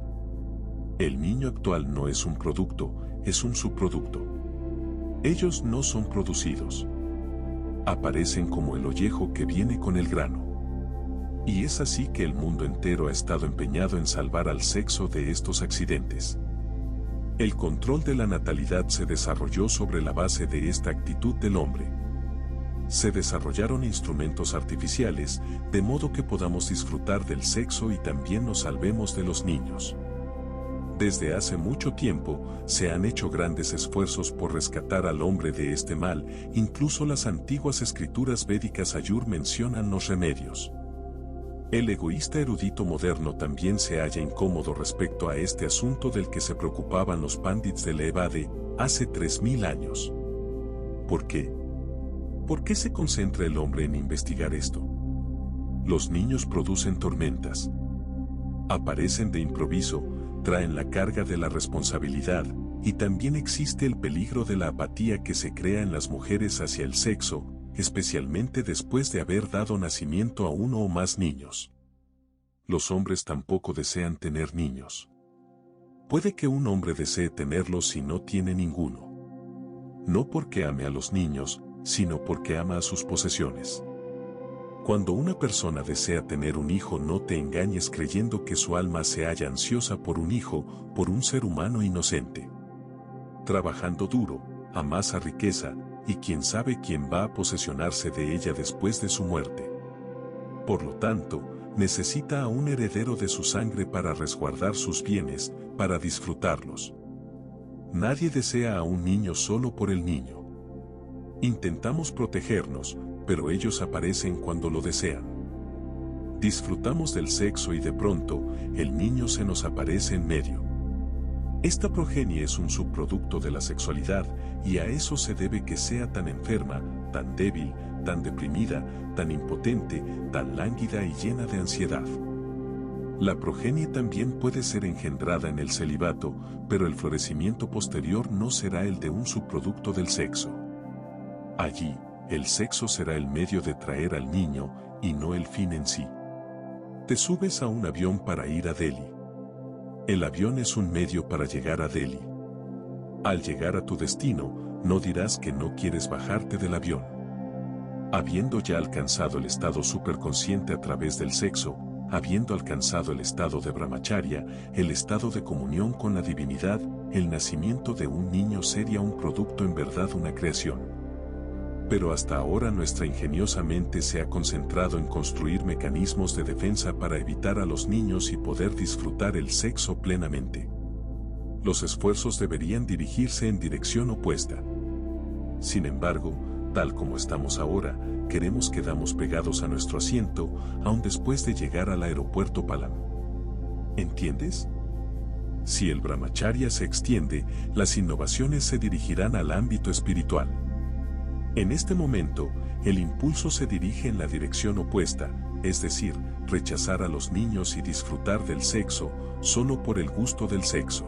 El niño actual no es un producto, es un subproducto. Ellos no son producidos. Aparecen como el ollejo que viene con el grano. Y es así que el mundo entero ha estado empeñado en salvar al sexo de estos accidentes. El control de la natalidad se desarrolló sobre la base de esta actitud del hombre. Se desarrollaron instrumentos artificiales, de modo que podamos disfrutar del sexo y también nos salvemos de los niños. Desde hace mucho tiempo, se han hecho grandes esfuerzos por rescatar al hombre de este mal, incluso las antiguas escrituras védicas Ayur mencionan los remedios. El egoísta erudito moderno también se halla incómodo respecto a este asunto del que se preocupaban los pandits de la Evade hace 3000 años. ¿Por qué? ¿Por qué se concentra el hombre en investigar esto? Los niños producen tormentas. Aparecen de improviso, traen la carga de la responsabilidad, y también existe el peligro de la apatía que se crea en las mujeres hacia el sexo, especialmente después de haber dado nacimiento a uno o más niños. Los hombres tampoco desean tener niños. Puede que un hombre desee tenerlos si no tiene ninguno. No porque ame a los niños, sino porque ama a sus posesiones. Cuando una persona desea tener un hijo, no te engañes creyendo que su alma se halla ansiosa por un hijo, por un ser humano inocente. Trabajando duro, amasa riqueza, y quién sabe quién va a posesionarse de ella después de su muerte. Por lo tanto, necesita a un heredero de su sangre para resguardar sus bienes, para disfrutarlos. Nadie desea a un niño solo por el niño. Intentamos protegernos, pero ellos aparecen cuando lo desean. Disfrutamos del sexo y de pronto, el niño se nos aparece en medio. Esta progenie es un subproducto de la sexualidad y a eso se debe que sea tan enferma, tan débil, tan deprimida, tan impotente, tan lánguida y llena de ansiedad. La progenie también puede ser engendrada en el celibato, pero el florecimiento posterior no será el de un subproducto del sexo. Allí, el sexo será el medio de traer al niño y no el fin en sí. Te subes a un avión para ir a Delhi. El avión es un medio para llegar a Delhi. Al llegar a tu destino, no dirás que no quieres bajarte del avión. Habiendo ya alcanzado el estado superconsciente a través del sexo, habiendo alcanzado el estado de brahmacharya, el estado de comunión con la divinidad, el nacimiento de un niño sería un producto en verdad una creación. Pero hasta ahora nuestra ingeniosa mente se ha concentrado en construir mecanismos de defensa para evitar a los niños y poder disfrutar el sexo plenamente. Los esfuerzos deberían dirigirse en dirección opuesta. Sin embargo, tal como estamos ahora, queremos quedamos pegados a nuestro asiento, aun después de llegar al aeropuerto Palam. ¿Entiendes? Si el brahmacharya se extiende, las innovaciones se dirigirán al ámbito espiritual. En este momento, el impulso se dirige en la dirección opuesta, es decir, rechazar a los niños y disfrutar del sexo, solo por el gusto del sexo.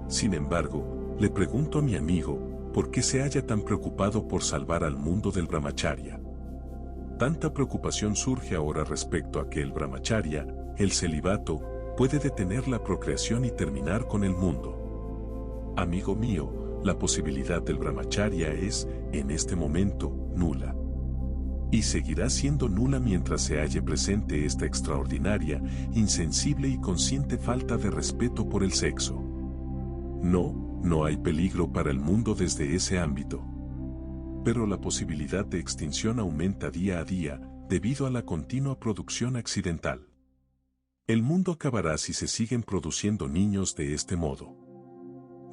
Sin embargo, le pregunto a mi amigo, ¿por qué se halla tan preocupado por salvar al mundo del brahmacharya? Tanta preocupación surge ahora respecto a que el brahmacharya, el celibato, puede detener la procreación y terminar con el mundo. Amigo mío, la posibilidad del brahmacharya es, en este momento, nula. Y seguirá siendo nula mientras se halle presente esta extraordinaria, insensible y consciente falta de respeto por el sexo. No hay peligro para el mundo desde ese ámbito. Pero la posibilidad de extinción aumenta día a día, debido a la continua producción accidental. El mundo acabará si se siguen produciendo niños de este modo.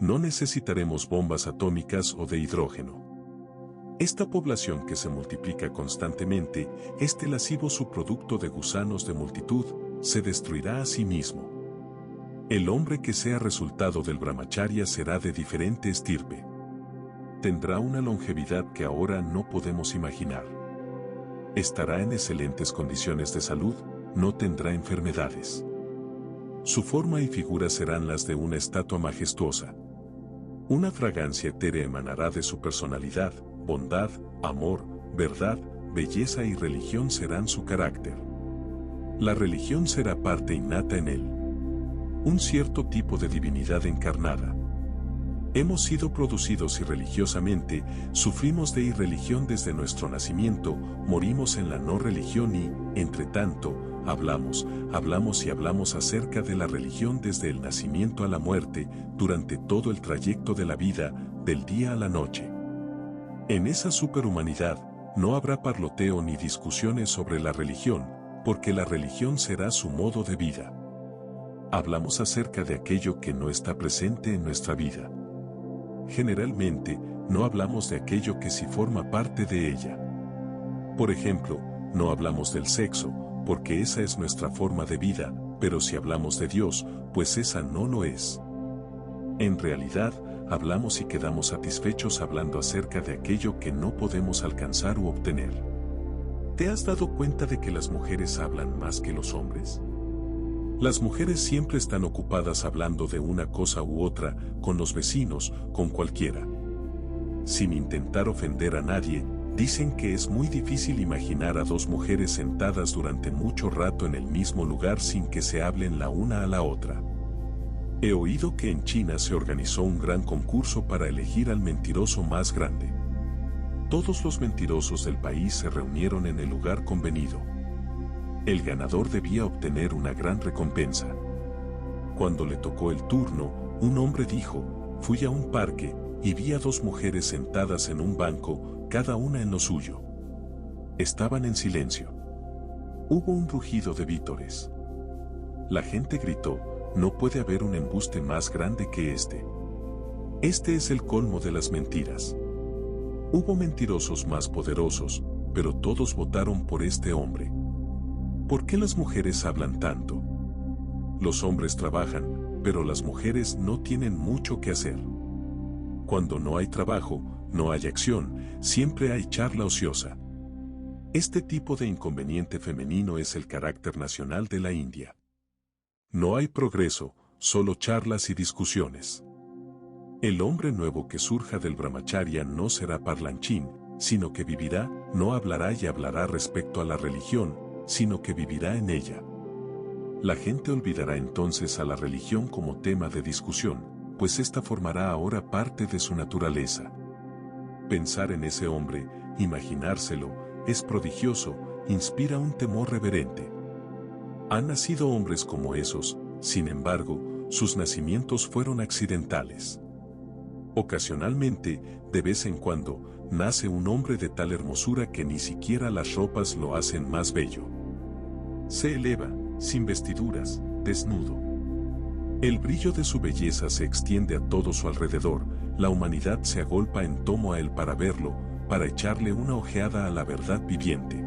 No necesitaremos bombas atómicas o de hidrógeno. Esta población que se multiplica constantemente, este lascivo subproducto de gusanos de multitud, se destruirá a sí mismo. El hombre que sea resultado del brahmacharya será de diferente estirpe. Tendrá una longevidad que ahora no podemos imaginar. Estará en excelentes condiciones de salud, no tendrá enfermedades. Su forma y figura serán las de una estatua majestuosa. Una fragancia etérea emanará de su personalidad, bondad, amor, verdad, belleza y religión serán su carácter. La religión será parte innata en él. Un cierto tipo de divinidad encarnada. Hemos sido producidos irreligiosamente, sufrimos de irreligión desde nuestro nacimiento, morimos en la no religión y, entre tanto, hablamos y hablamos acerca de la religión desde el nacimiento a la muerte, durante todo el trayecto de la vida, del día a la noche. En esa superhumanidad, no habrá parloteo ni discusiones sobre la religión, porque la religión será su modo de vida. Hablamos acerca de aquello que no está presente en nuestra vida. Generalmente, no hablamos de aquello que sí forma parte de ella. Por ejemplo, no hablamos del sexo, porque esa es nuestra forma de vida, pero si hablamos de Dios, pues esa no lo es. En realidad, hablamos y quedamos satisfechos hablando acerca de aquello que no podemos alcanzar u obtener. ¿Te has dado cuenta de que las mujeres hablan más que los hombres? Las mujeres siempre están ocupadas hablando de una cosa u otra, con los vecinos, con cualquiera. Sin intentar ofender a nadie, dicen que es muy difícil imaginar a dos mujeres sentadas durante mucho rato en el mismo lugar sin que se hablen la una a la otra. He oído que en China se organizó un gran concurso para elegir al mentiroso más grande. Todos los mentirosos del país se reunieron en el lugar convenido. El ganador debía obtener una gran recompensa. Cuando le tocó el turno, un hombre dijo: fui a un parque y vi a dos mujeres sentadas en un banco, cada una en lo suyo. Estaban en silencio. Hubo un rugido de vítores. La gente gritó, no puede haber un embuste más grande que este. Este es el colmo de las mentiras. Hubo mentirosos más poderosos, pero todos votaron por este hombre. ¿Por qué las mujeres hablan tanto? Los hombres trabajan, pero las mujeres no tienen mucho que hacer. Cuando no hay trabajo, no hay acción, siempre hay charla ociosa. Este tipo de inconveniente femenino es el carácter nacional de la India. No hay progreso, solo charlas y discusiones. El hombre nuevo que surja del brahmacharya no será parlanchín, sino que vivirá, no hablará y hablará respecto a la religión, sino que vivirá en ella. La gente olvidará entonces a la religión como tema de discusión, pues ésta formará ahora parte de su naturaleza. Pensar en ese hombre, imaginárselo, es prodigioso, inspira un temor reverente. Han nacido hombres como esos, sin embargo, sus nacimientos fueron accidentales. Ocasionalmente, de vez en cuando, nace un hombre de tal hermosura que ni siquiera las ropas lo hacen más bello. Se eleva, sin vestiduras, desnudo. El brillo de su belleza se extiende a todo su alrededor, la humanidad se agolpa en torno a él para verlo, para echarle una ojeada a la verdad viviente.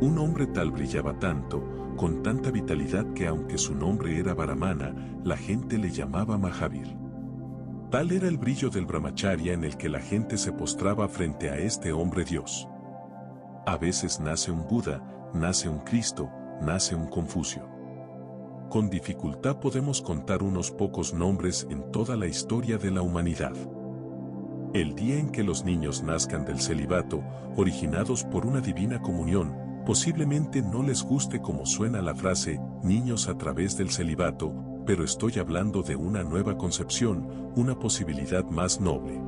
Un hombre tal brillaba tanto, con tanta vitalidad que aunque su nombre era Brahmana, la gente le llamaba Mahavir. Tal era el brillo del brahmacharya en el que la gente se postraba frente a este hombre Dios. A veces nace un Buda, nace un Cristo, nace un Confucio. Con dificultad podemos contar unos pocos nombres en toda la historia de la humanidad. El día en que los niños nazcan del celibato, originados por una divina comunión, posiblemente no les guste como suena la frase, niños a través del celibato, pero estoy hablando de una nueva concepción, una posibilidad más noble.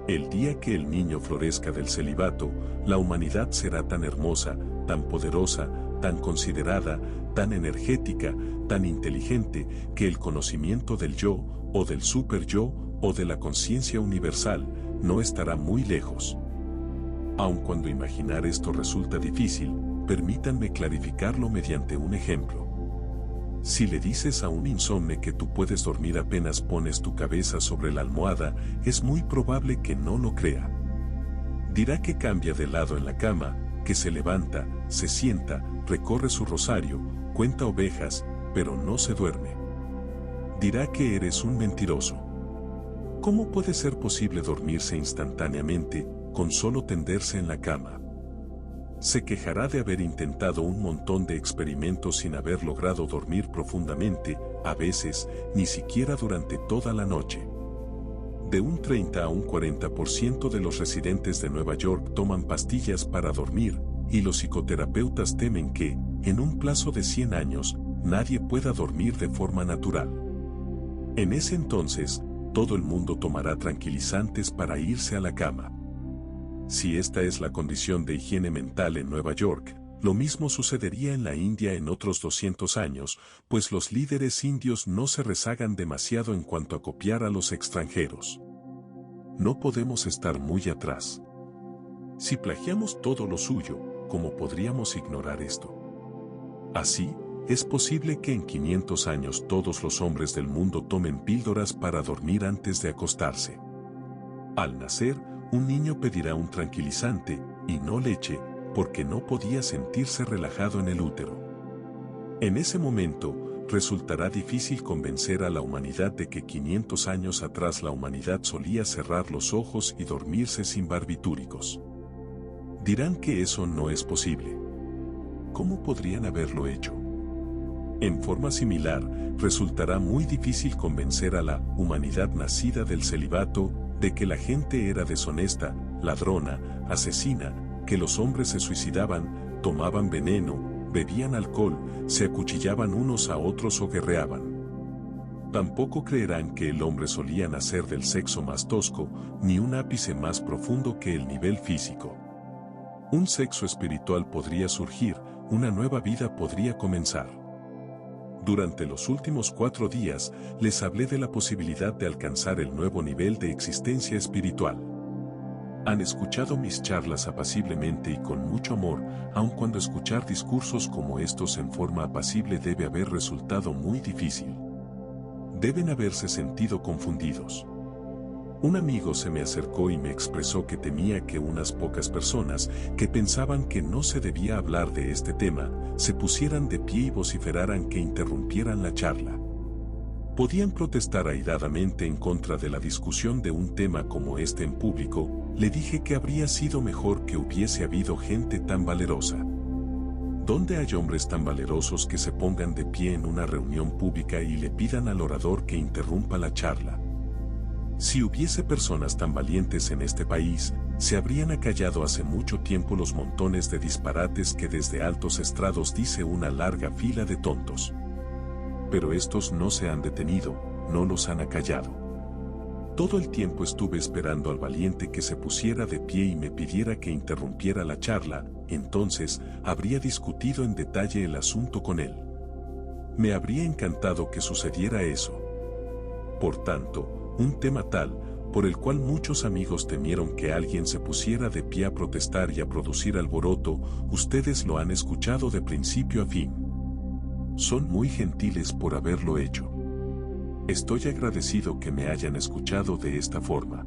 El día que el niño florezca del celibato, la humanidad será tan hermosa, tan poderosa, tan considerada, tan energética, tan inteligente, que el conocimiento del yo, o del super yo, o de la conciencia universal, no estará muy lejos. Aun cuando imaginar esto resulta difícil, permítanme clarificarlo mediante un ejemplo. Si le dices a un insomne que tú puedes dormir apenas pones tu cabeza sobre la almohada, es muy probable que no lo crea. Dirá que cambia de lado en la cama, que se levanta, se sienta, recorre su rosario, cuenta ovejas, pero no se duerme. Dirá que eres un mentiroso. ¿Cómo puede ser posible dormirse instantáneamente, con solo tenderse en la cama? Se quejará de haber intentado un montón de experimentos sin haber logrado dormir profundamente, a veces, ni siquiera durante toda la noche. De un 30 a un 40% de los residentes de Nueva York toman pastillas para dormir, y los psicoterapeutas temen que, en un plazo de 100 años, nadie pueda dormir de forma natural. En ese entonces, todo el mundo tomará tranquilizantes para irse a la cama. Si esta es la condición de higiene mental en Nueva York, lo mismo sucedería en la India en otros 200 años, pues los líderes indios no se rezagan demasiado en cuanto a copiar a los extranjeros. No podemos estar muy atrás. Si plagiamos todo lo suyo, ¿cómo podríamos ignorar esto? Así, es posible que en 500 años todos los hombres del mundo tomen píldoras para dormir antes de acostarse. Al nacer, un niño pedirá un tranquilizante, y no leche, porque no podía sentirse relajado en el útero. En ese momento, resultará difícil convencer a la humanidad de que 500 años atrás la humanidad solía cerrar los ojos y dormirse sin barbitúricos. Dirán que eso no es posible. ¿Cómo podrían haberlo hecho? En forma similar, resultará muy difícil convencer a la humanidad nacida del celibato de que la gente era deshonesta, ladrona, asesina, que los hombres se suicidaban, tomaban veneno, bebían alcohol, se acuchillaban unos a otros o guerreaban. Tampoco creerán que el hombre solía nacer del sexo más tosco, ni un ápice más profundo que el nivel físico. Un sexo espiritual podría surgir, una nueva vida podría comenzar. Durante los últimos 4 días, les hablé de la posibilidad de alcanzar el nuevo nivel de existencia espiritual. Han escuchado mis charlas apaciblemente y con mucho amor, aun cuando escuchar discursos como estos en forma apacible debe haber resultado muy difícil. Deben haberse sentido confundidos. Un amigo se me acercó y me expresó que temía que unas pocas personas, que pensaban que no se debía hablar de este tema, se pusieran de pie y vociferaran que interrumpieran la charla. Podían protestar airadamente en contra de la discusión de un tema como este en público. Le dije que habría sido mejor que hubiese habido gente tan valerosa. ¿Dónde hay hombres tan valerosos que se pongan de pie en una reunión pública y le pidan al orador que interrumpa la charla? Si hubiese personas tan valientes en este país, se habrían acallado hace mucho tiempo los montones de disparates que desde altos estrados dice una larga fila de tontos. Pero estos no se han detenido, no los han acallado. Todo el tiempo estuve esperando al valiente que se pusiera de pie y me pidiera que interrumpiera la charla, entonces habría discutido en detalle el asunto con él. Me habría encantado que sucediera eso. Por tanto, un tema tal, por el cual muchos amigos temieron que alguien se pusiera de pie a protestar y a producir alboroto, ustedes lo han escuchado de principio a fin. Son muy gentiles por haberlo hecho. Estoy agradecido que me hayan escuchado de esta forma.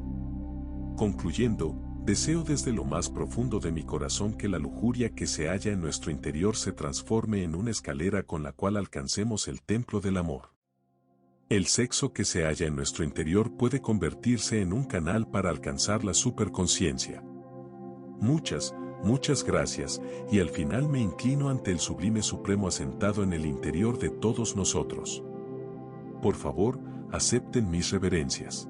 Concluyendo, deseo desde lo más profundo de mi corazón que la lujuria que se halla en nuestro interior se transforme en una escalera con la cual alcancemos el templo del amor. El sexo que se halla en nuestro interior puede convertirse en un canal para alcanzar la superconciencia. Muchas gracias, y al final me inclino ante el Sublime Supremo asentado en el interior de todos nosotros. Por favor, acepten mis reverencias.